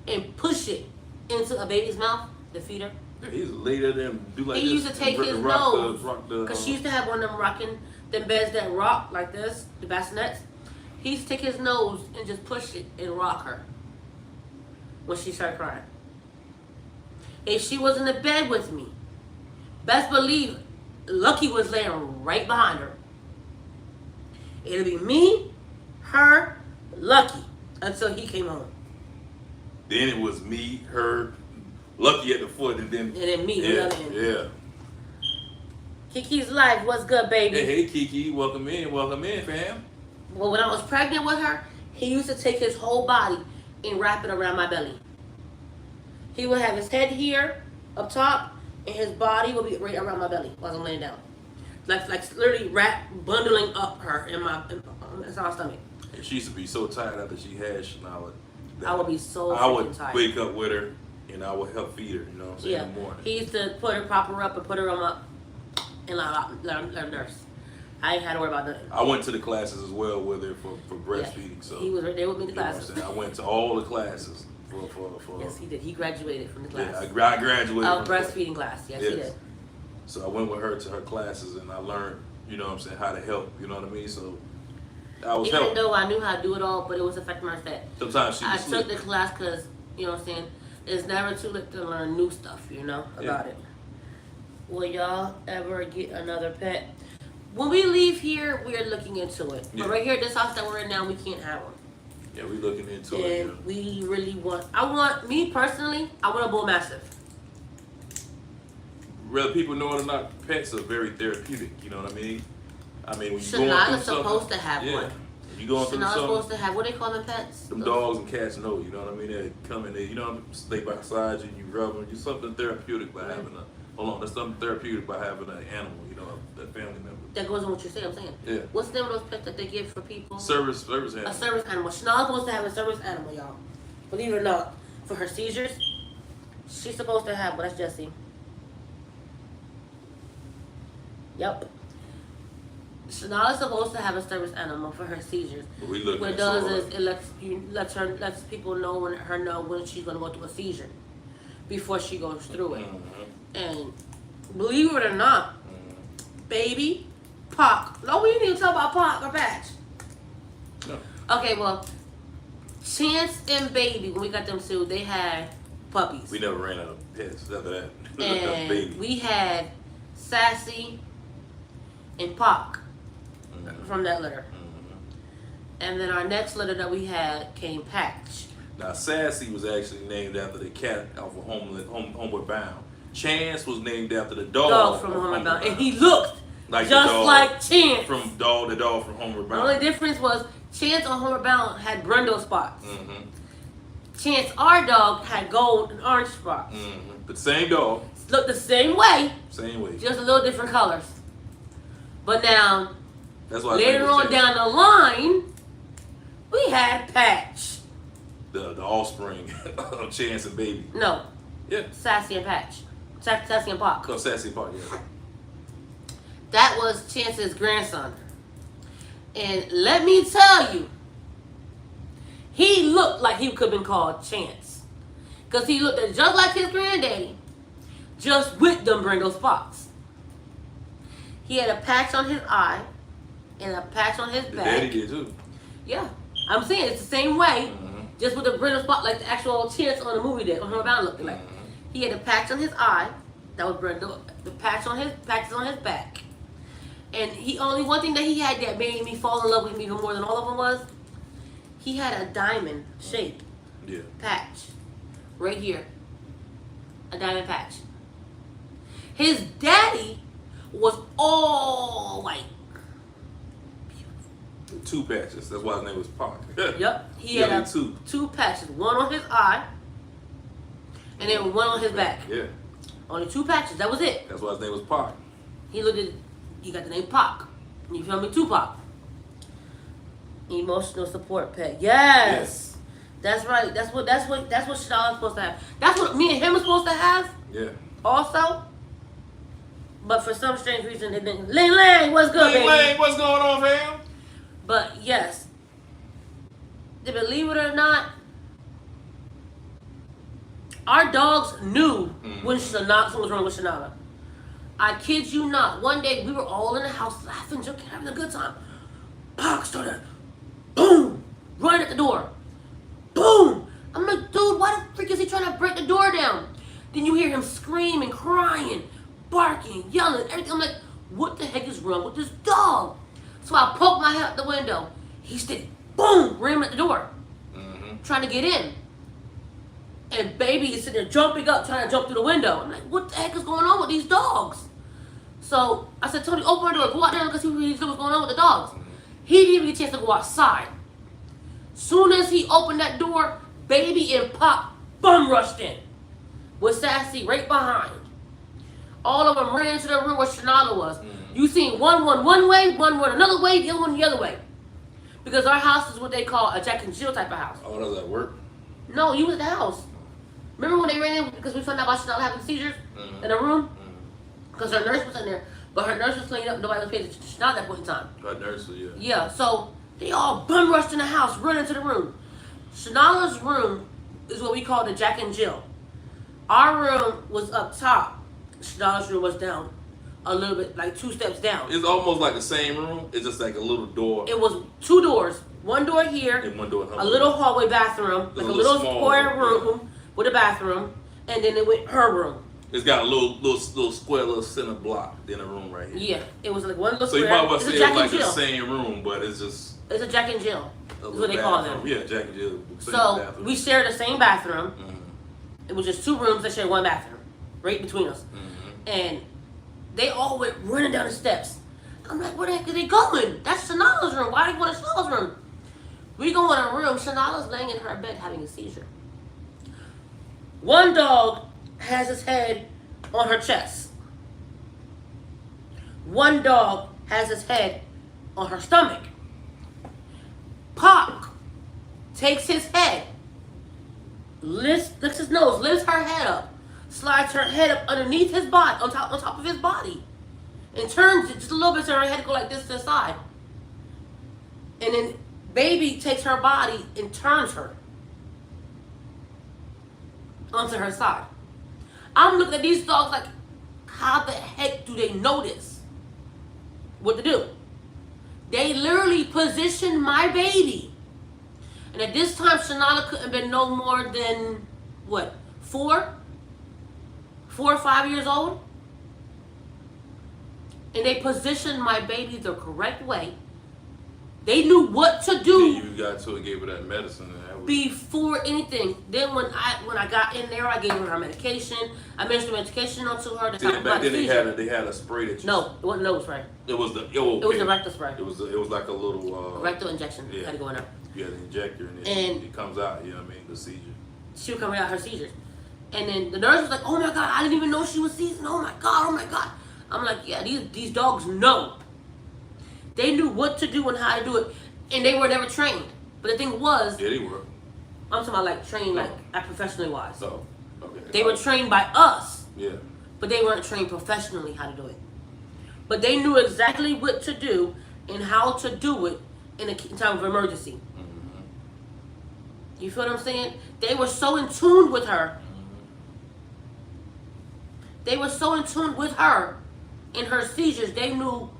and push it into a baby's mouth to feed her? Yeah, he's later than do like He this. used to take and his rock nose, the, because she used to have one of them rocking, them beds that rock like this, the bassinets. He used to take his nose and just push it and rock her when she started crying. If she was in the bed with me, best believe Lucky was laying right behind her. It'll be me, her, Lucky, until he came home. Then it was me, her, Lucky at the foot, and then me, the other end. yeah. Kiki's life, what's good, baby? Hey Kiki, welcome in, fam. Well, when I was pregnant with her, he used to take his whole body and wrap it around my belly. He would have his head here, up top, and his body would be right around my belly while I'm laying down. Like literally bundling up her in my stomach. And she used to be so tired after she had Shonala. I would be so I would freaking tired. wake up with her and I would help feed her, you know what I'm saying, in the morning. He used to prop her up and put her up and let her nurse. I ain't had to worry about nothing. I went to the classes as well with her for breastfeeding. So he was right there with me in the you know what I'm classes. saying? I went to all the classes for Yes, he did. He graduated from the class. yeah, I graduated Of from breastfeeding class. Yes, he did. So I went with her to her classes and I learned, you know what I'm saying, how to help, you know what I mean? So I was Even helping. though I knew how to do it all, but it was affecting my stat. Sometimes she I was took sleep. the class because, you know what I'm saying, it's never too late to learn new stuff, you know, about it. Will y'all ever get another pet? When we leave here, we're looking into it. Yeah. But right here at this house that we're in now, we can't have one. Yeah, we looking into And it. Yeah. we really me personally, I want a bull mastiff. Whether people know it or not, pets are very therapeutic, you know what I mean? I mean, when you Shonala's supposed to have yeah. one. You going through Shonala's something, supposed to have, what they call them pets? them dogs and cats know, you know what I mean? They come in there, you know, stay beside you and you rub them. There's something therapeutic by having there's something therapeutic by having an animal, you know, a family member. That goes on what you're saying, I'm saying. Yeah. What's the name of those pets that they give for people? Service A animal. service animal. Chanel's supposed to have a service animal, y'all. Believe it or not. For her seizures, she's supposed to have, but that's Jessie. Yep. Chanel is supposed to have a service animal for her seizures. But we look What it at does Sora. is it lets people know when she's gonna go through a seizure before she goes through it. And believe it or not, baby, Pac. No, we didn't even talk about Pac or Patch. No. Okay, well, Chance and Baby, when we got them sued, they had puppies. We never ran out of pets after that. And Baby. we had Sassy and Pac from that litter. And then our next litter that we had came Patch. Now, Sassy was actually named after the cat off of Homeward Bound. Chance was named after the dog From Homeward Bound. And he looked like just the dog like Chance. the dog from Homeward The Bound. only difference was Chance on Homeward Bound had brindle spots. Chance, our dog, had gold and orange spots. But same dog, Looked the same way, same way. just a little different colors. But now, That's why later on down the line, we had Patch. the offspring of Chance and Baby. No, Yeah. Sassy and Patch. Sassy and Pac. Oh, Sassy Park, yeah. That was Chance's grandson. And let me tell you, he looked like he could have been called Chance. Because he looked just like his granddaddy, just with them brindle spots. He had a patch on his eye and a patch on his The back. daddy did too. Yeah, I'm saying it's the same way, just with the brindle spot like the actual Chance on the movie did, on Homeward Bound looked like. He had a patch on his eye, that was brindle, the patches on his back. And one thing that he had that made me fall in love with him even more than all of them was, he had a diamond shape patch right here, a diamond patch. His daddy was all white. Two patches. That's why his name was Pac. Yep, he had two patches, one on his eye, and then one on his back. Yeah. Only two patches. That was it. That's why his name was Pac. He looked at. He got the name Pac. You feel me? Tupac. Emotional support pet. Yes. That's right. That's what Chanel is supposed to have. That's what me and him are supposed to have. Yeah. Also. But for some strange reason, they didn't. Ling Lang, what's good, baby? Lang, what's going on, fam? But yes, believe it or not, our dogs knew when something was wrong with Shanala. I kid you not. One day we were all in the house laughing, joking, having a good time. Pac started, boom, running at the door. Boom! I'm like, dude, why the freak is he trying to break the door down? Then you hear him screaming, crying, barking, yelling, everything. I'm like, what the heck is wrong with this dog? So I poked my head out the window. He stayed, boom, ran at the door, trying to get in. And baby is sitting there jumping up, trying to jump through the window. I'm like, what the heck is going on with these dogs? So I said, Tony, open the door, go out there and see what's going on with the dogs. He didn't even get a chance to go outside. Soon as he opened that door, baby and Pop bum rushed in with Sassy right behind. All of them ran into the room where Shanala was. You seen one way, one went another way, the other one the other way. Because our house is what they call a Jack and Jill type of house. Oh, does that work? No, you was at the house. Remember when they ran in because we found out about Chanel having seizures in a room? Because her nurse was in there. But her nurse was cleaning up. Nobody was paying attention to Chanel at that point in time. Her nurse, yeah. Yeah, so they all bum rushed in the house, running into the room. Chanela's room is what we call the Jack and Jill. Our room was up top. Chanela's room was down a little bit, like 2 steps down. It's almost like the same room. It's just like a little door. It was 2 doors. One door here, And one door in her a room. little hallway bathroom, like a little square room with a bathroom, and then it went her room. It's got a little square, little center block in a room right here. Yeah, it was like one little So square. you might well It's say a Jack it's like and the Jill. same room, but it's just It's a Jack and Jill. a That's little what they call them. bathroom. Yeah, Jack and Jill. Same So bathroom. we shared the same bathroom. It was just 2 rooms that shared one bathroom, right between us. And they all went running down the steps. I'm like, where the heck are they going? That's Shanala's room. Why are they going to Shanala's room? We go in a room. Shanala's laying in her bed having a seizure. One dog has his head on her chest. One dog has his head on her stomach. Pac takes his head, lifts his nose, lifts her head up, slides her head up underneath his body, on top of his body, and turns it just a little bit so her head go like this to the side. And then baby takes her body and turns her onto her side. I'm looking at these dogs like, how the heck do they know this? What to do? They literally positioned my baby. And at this time, Shanala couldn't have been no more than, what, 4 or 5 years old? And they positioned my baby the correct way. They knew what to do. Then you got to and gave her that medicine. And that was... Before anything. Then when I got in there, I gave her medication. I administered medication onto her. Back then they had a spray that you... No, it wasn't nose spray. It was the... It was the rectal spray. It was like a little... rectal injection. Yeah. Had to go in there. You had an injector and it comes out, you know what I mean? The seizure. She was coming out her seizures. And then the nurse was like, oh my God, I didn't even know she was seizing. Oh my God, oh my God. I'm like, yeah, these dogs know. They knew what to do and how to do it. And they were never trained. But the thing was... Yeah, they were. I'm talking about like trained like professionally wise. So, okay. They were trained by us. Yeah. But they weren't trained professionally how to do it. But they knew exactly what to do and how to do it in a time of emergency. Mm-hmm. You feel what I'm saying? They were so in tune with her. They were so in tune with her in her seizures. They knew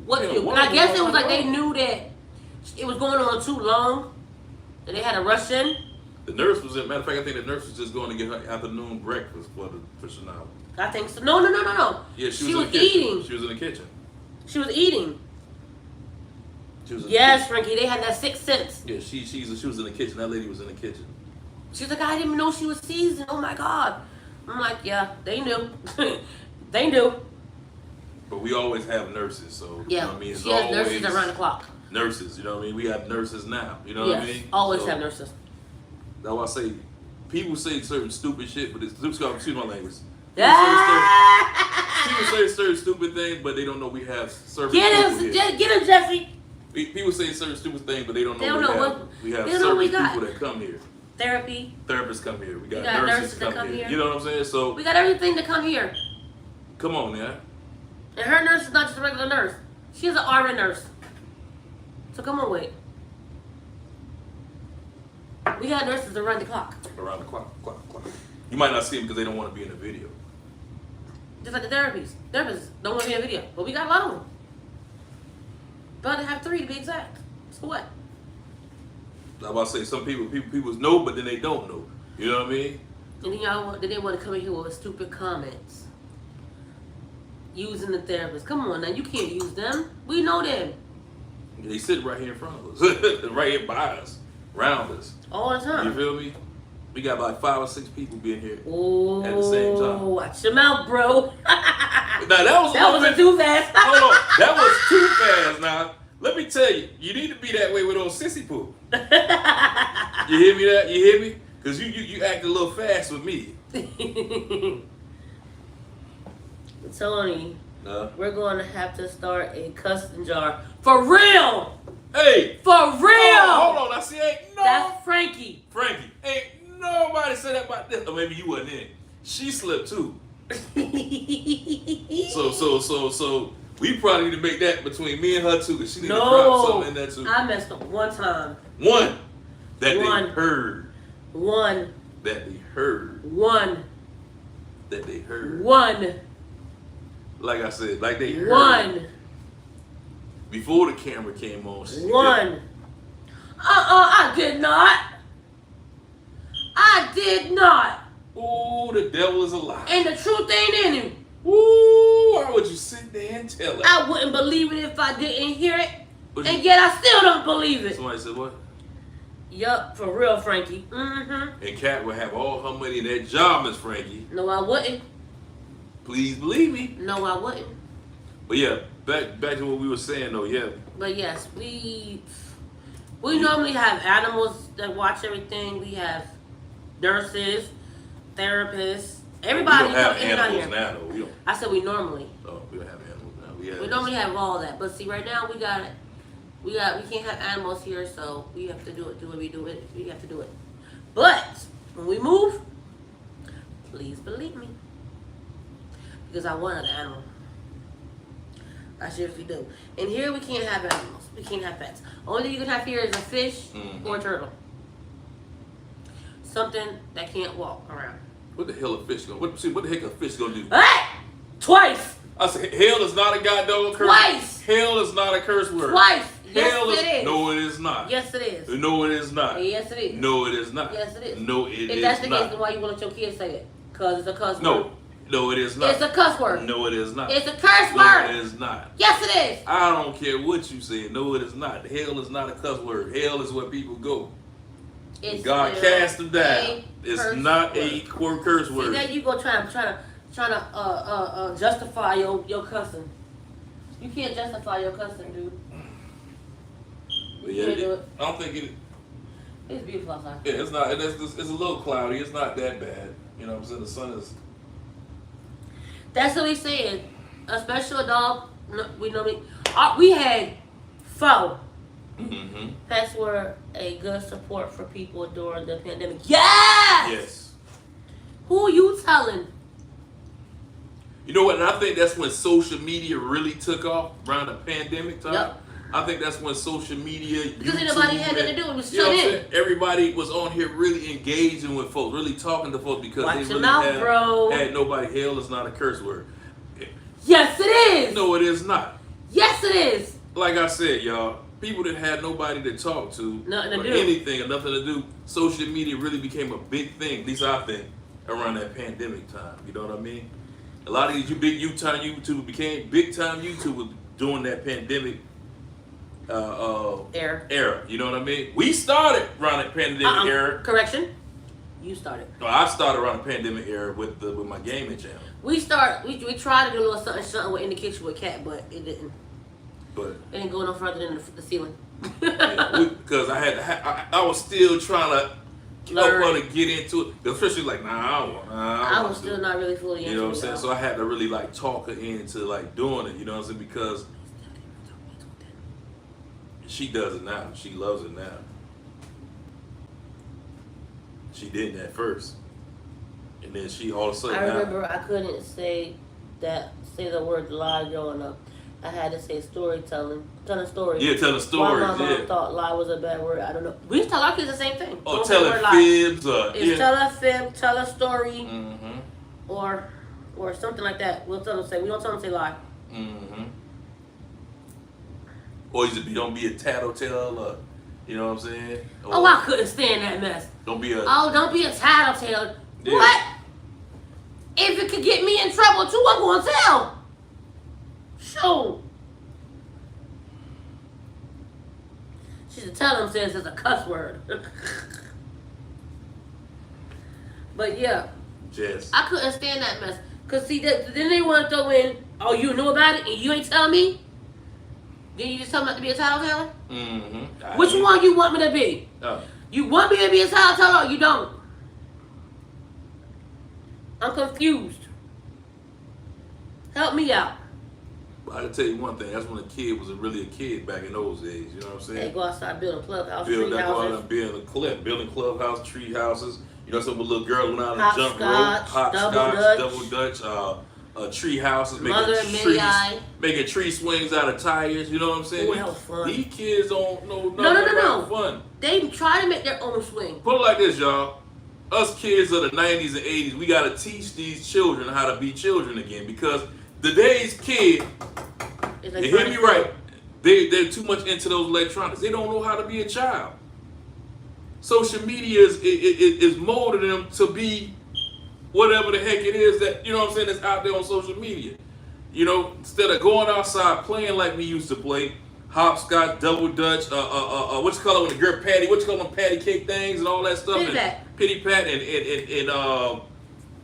what to do. And I guess it was like they knew that it was going on too long. That they had to rush in. The nurse was in. Matter of fact, I think the nurse was just going to get her afternoon breakfast for Chanel. I think so. No. Yeah, she was eating. She was in the kitchen. She was eating. She was in yes, Frankie. They had that sixth sense. Yeah, she was in the kitchen. That lady was in the kitchen. She was like, I didn't even know she was seasoned. Oh my God. I'm like, yeah, they knew. They knew. But we always have nurses, so yeah, you know what I mean? It's she has always nurses around the clock. Nurses, you know what I mean? We have nurses now, you know what I mean? Always have nurses. That's why I say people say certain stupid shit, but it's excuse my language. People say certain stupid things, but they don't know we have service. Get him, Jeffrey. People say certain stupid things, but they don't know we have service people that come here. Therapy. Therapists come here. We got nurses that come here. You know what I'm saying? So we got everything to come here. Come on, man. And her nurse is not just a regular nurse. She's an RN nurse. So come on, wait. We got nurses around the clock. Around the clock. You might not see them because they don't want to be in the video. Just like the therapists. Therapists don't want to be in a video. But we got a lot of them. But I have 3 to be exact. So what? I'm about to say some people know, but then they don't know. You know what I mean? And then they want to come in here with stupid comments. Using the therapist. Come on now, you can't use them. We know them. They sit right here in front of us. Right here by us. Around us. All the time. You feel me? We got like 5 or 6 people being here at the same time. Watch your mouth, bro. Now that was too fast. Hold on. That was too fast now. Let me tell you, you need to be that way with old sissy poo. You hear me that? You hear me? Because you act a little fast with me. Tony, we're going to have to start a custom jar. For real! Hey! For real! Hold on, I see That's Frankie. Frankie. Ain't nobody said that about this. Or maybe you wasn't in. She slipped too. So we probably need to make that between me and her too, because she need to drop something in there too. I messed up one time. One that they heard. One that they heard. One that they heard. One. Like I said, like they heard. One. Before the camera came on. One. I did not. I did not. Ooh, the devil is a lie. And the truth ain't in him. Ooh, why would you sit there and tell it? I wouldn't believe it if I didn't hear it. And yet I still don't believe it. Somebody said what? Yup, for real, Frankie. Mm-hmm. And Kat would have all her money in that job, Miss Frankie. No, I wouldn't. Please believe me. No, I wouldn't. But yeah, back to what we were saying though, yeah. But yes, we normally have animals that watch everything. We have nurses, therapists, everybody. We don't have animals now though. We don't. I said we normally. Oh, we don't have animals now. We normally have all that. But see, right now we can't have animals here, so we have to do it. We have to do it. But when we move, please believe me, because I want an animal. I seriously do. And here we can't have animals. We can't have pets. Only thing you can have here is a fish or a turtle. Something that can't walk around. What the hell a fish gonna? What the heck a fish gonna do? Hey! Twice! I said hell is not a goddamn curse. Twice! Hell is not a curse word. Twice! Hell Yes, it is. No, it is not. Yes, it is. No, it is not. Yes, it is. No, it is not. Yes, it is. No, it is not. If that's the case, then why you want to let your kids say it? Because it's a cuss word. No, it is not. It's a cuss word. No, it is not. It's a curse No, word. it is not. Yes, it is. I don't care what you say. No, it is not. Hell is not a cuss word. Hell is where people go. It's God cast them down. It's not a curse word. See, there you go trying to justify your cussing. You can't justify your cussing, dude. But yeah, I don't think it. It's beautiful outside. Yeah, it's not. It's a little cloudy. It's not that bad. You know what I'm saying? The sun is. That's what we said. A special dog. We had 4. Mm-hmm. Pets were a good support for people during the pandemic. Yes. Yes. Who are you telling? You know what? And I think that's when social media really took off around the pandemic time. Yep. I think that's when social media, Because YouTube, nobody had nothing to do. It was you know shut what I'm in. saying? Everybody was on here really engaging with folks, really talking to folks because Watch they your really mouth, bro. had nobody. Hell is not a curse word. Yes, it is. No, it is not. Yes, it is. Like I said, y'all, people that had nobody to talk to, Nothing to or do. anything, or nothing to do, social media really became a big thing. At least I think around that pandemic time. You know what I mean? A lot of these big YouTubers became big time YouTubers during that pandemic era. You know what I mean? We started around that pandemic era. Correction. You started. No, I started around the pandemic era with my gaming channel. We tried to do a little something in the kitchen with Cat, but it didn't. But It didn't go no further than the ceiling. because I was still trying to get into it. The official like, I was still not really fully into it. You know what I'm saying? So I had to really like talk her into like doing it. You know what I'm saying? Because she does it now. She loves it now. She didn't at first, and then she all of a sudden. I remember I couldn't say the word lie growing up. I had to say storytelling, telling stories. Yeah, telling stories. My mom thought lie was a bad word. I don't know. We tell our kids the same thing. Oh, telling fibs. Tell a fib, tell a story, mm-hmm. or something like that. We don't tell them to say lie. Mm-hmm. Or don't be a tattletale. You know what I'm saying? Or, I couldn't stand that mess. Don't be a tattletale. Yeah. What? If it could get me in trouble too, I'm gonna tell. Shoot. She should tell them since it's a cuss word. But yeah. Yes. I couldn't stand that mess. Cause see, then they want to throw in, oh, you knew about it and you ain't telling me? Then you just tell me not to be a tattletale? Mm-hmm. Which one you want me to be? Oh. You want me to be a tattletale or you don't? I'm confused. Help me out. I can tell you one thing. That's when a kid was really a kid back in those days. You know what I'm saying? They go outside building clubhouse, Go tree out houses. and building clubhouse, tree houses. You know, some little girl went out and jump rope, Hopscotch, double dutch, tree houses, making tree swings out of tires. You know what I'm saying? Ooh, that was fun. These kids don't know nothing about fun. They try to make their own swing. Put it like this, y'all. Us kids of the 90s and 80s, we got to teach these children how to be children again, because today's kid, they hear me right, they're too much into those electronics. They don't know how to be a child. Social media is molding them to be whatever the heck it is that, you know what I'm saying, that's out there on social media. You know, instead of going outside playing like we used to play, hopscotch, double dutch, what you call it when the girl patty, what you call them patty cake things and all that stuff. Pity pat and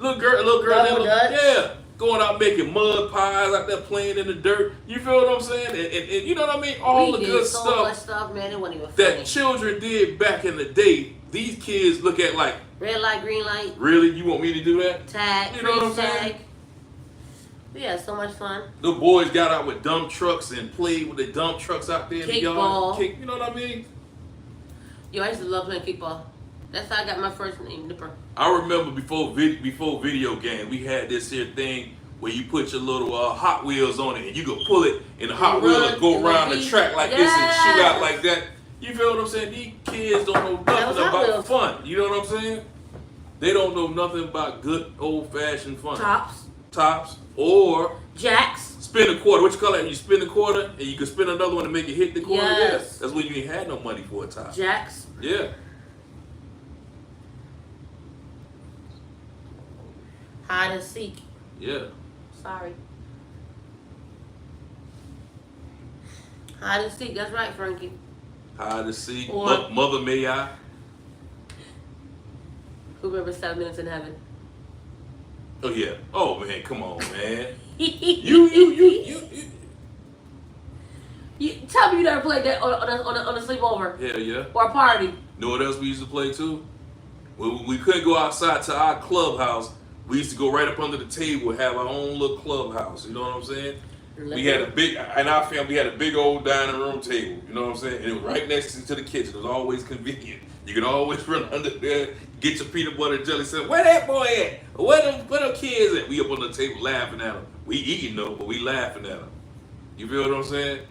little girl, double dutch. yeah, going out making mud pies out there playing in the dirt. You feel what I'm saying? And you know what I mean? All the good so stuff, much stuff, man. It wasn't even that funny. children did back in the day. These kids look at like, red light, green light. Really? You want me to do that? Tag, you know what I'm tag. saying? We had so much fun. The boys got out with dump trucks and played with the dump trucks out there in the yard. Kickball. You know what I mean? Yo, I used to love playing kickball. That's how I got my first name, Nipper. I remember before video game, we had this here thing where you put your little Hot Wheels on it and you can pull it and the Hot And Wheel run will go and around the beat. track like this and shoot out Yes. like that. You feel what I'm saying? These kids don't know That was nothing Hot about Wheels. fun. You know what I'm saying? They don't know nothing about good old-fashioned fun. Tops or Jacks. spin a quarter. What you call that? You spin a quarter and you can spin another one to make it hit the quarter. Yes. That's when you ain't had no money for a top. Jacks. Yeah. Hide and seek. Yeah. Sorry. Hide and seek. That's right, Frankie. Hide and seek. Or- Mother May I. Who remembers 7 Minutes in Heaven? Oh yeah. Oh man, come on, man. You You. tell me you never played that on a sleepover Hell yeah. or a party. Know what else we used to play too? When we couldn't go outside to our clubhouse, we used to go right up under the table and have our own little clubhouse. You know what I'm saying? We had in our family, we had a big old dining room table. You know what I'm saying? And it was right next to the kitchen. It was always convenient. You could always run under there, get your peanut butter and jelly. Say, where that boy at? Where them kids at? We up on the table laughing at them. We eating though, but we laughing at them. You feel what I'm saying?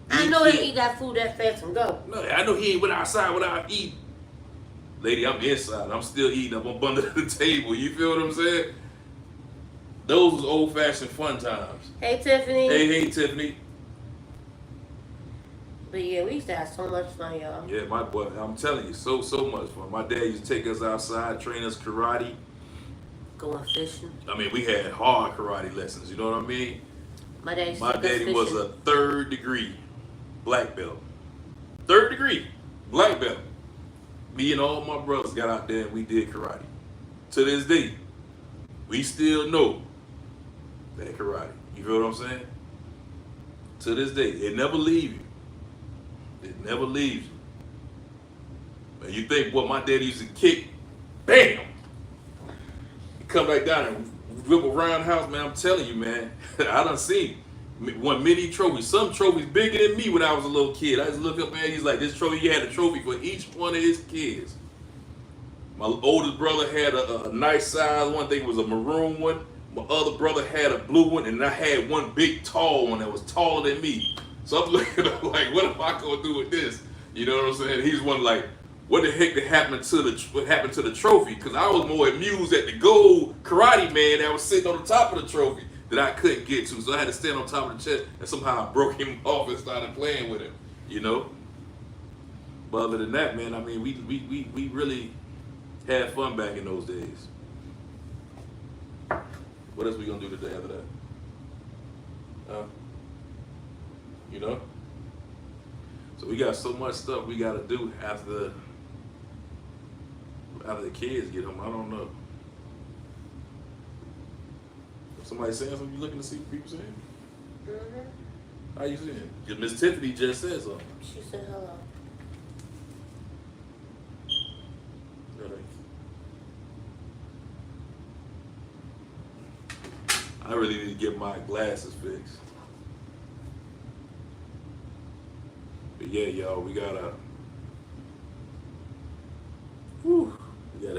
I know they eat that food that fast and go. No, I know he ain't went outside without eating. Lady, I'm inside. I'm still eating up under the table. You feel what I'm saying? Those was old-fashioned fun times. Hey, Tiffany. Hey, Tiffany. But yeah, we used to have so much fun, y'all. Yeah, my boy, I'm telling you, so much fun. My dad used to take us outside, train us karate. Going fishing. I mean, we had hard karate lessons. You know what I mean? My dad used to My take us daddy was fishing. a 3rd degree black belt. 3rd degree black belt. Me and all my brothers got out there and we did karate. To this day, we still know that karate. You feel what I'm saying? To this day, it never leaves you. It never leaves you. And you think what my daddy used to kick, bam! You come back down and whip around the house, man. I'm telling you, man. I done seen won many trophies. Some trophies bigger than me when I was a little kid. I just look up, man. He's like, this trophy. He had a trophy for each one of his kids. My oldest brother had a nice size one. I think it was a maroon one. My other brother had a blue one, and I had one big tall one that was taller than me. So I'm looking up like, what am I gonna do with this? You know what I'm saying? He's one like, what the heck happened to the trophy? Because I was more amused at the gold karate man that was sitting on the top of the trophy that I couldn't get to. So I had to stand on top of the chest, and somehow I broke him off and started playing with him. You know. But other than that, man, I mean, we really had fun back in those days. What else we gonna do today after that? You know? So we got so much stuff we gotta do after the kids get home. I don't know. Somebody saying something, you looking to see what people saying? Mm-hmm. How you seeing? Because Miss Tiffany just said something. She said hello. I really need to get my glasses fixed. But yeah, y'all, we gotta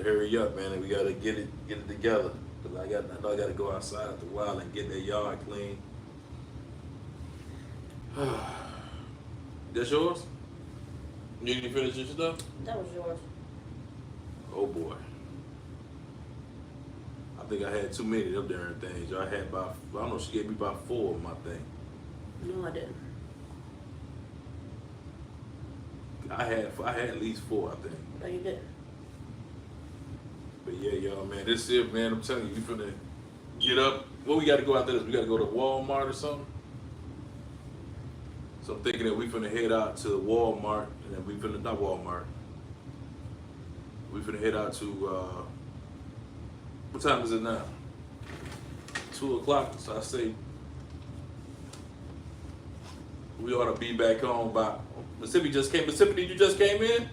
hurry up, man, and we gotta get it together. Cause I know I gotta go outside after a while and get that yard clean. That's yours? You need to finish your stuff? That was yours. Oh boy. I think I had too many of them darn things. I had about, I don't know, she gave me about 4 of my thing. No, I didn't. I had at least 4, I think. No, you didn't. But yeah, y'all, man, this is, man, I'm telling you, we finna get up. Well, we gotta go after this. We gotta go to Walmart or something. So I'm thinking that we finna head out to Walmart, and then we finna, not Walmart. We finna head out to, what time is it now? 2 o'clock, so I say we ought to be back home by, Mississippi just came, Mississippi, you just came in?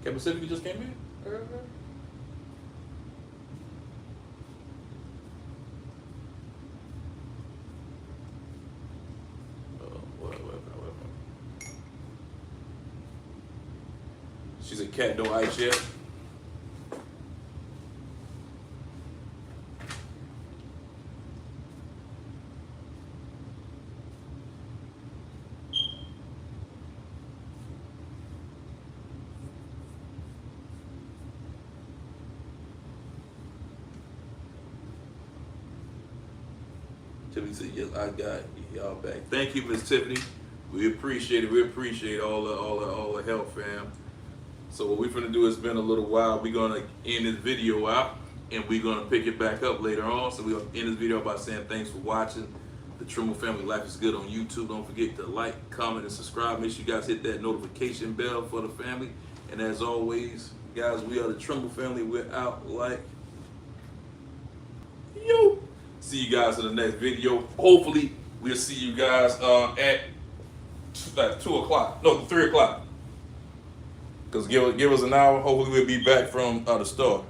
Okay, Mississippi just came in? Mm-hmm. What? She said, cat, no ice yet? Tiffany said, "Yes, I got y'all back." Thank you, Miss Tiffany. We appreciate it. We appreciate all the help, fam. So what we're gonna do, it's been a little while. We're gonna end this video out, and we're gonna pick it back up later on. So we're gonna end this video by saying thanks for watching the Trimble Family Life is Good on YouTube. Don't forget to like, comment, and subscribe. Make sure you guys hit that notification bell for the family. And as always, guys, we are the Trimble Family. We're out like yo. See you guys in the next video. Hopefully, we'll see you guys at 2 o'clock. No, 3 o'clock. Because give us an hour. Hopefully, we'll be back from the store.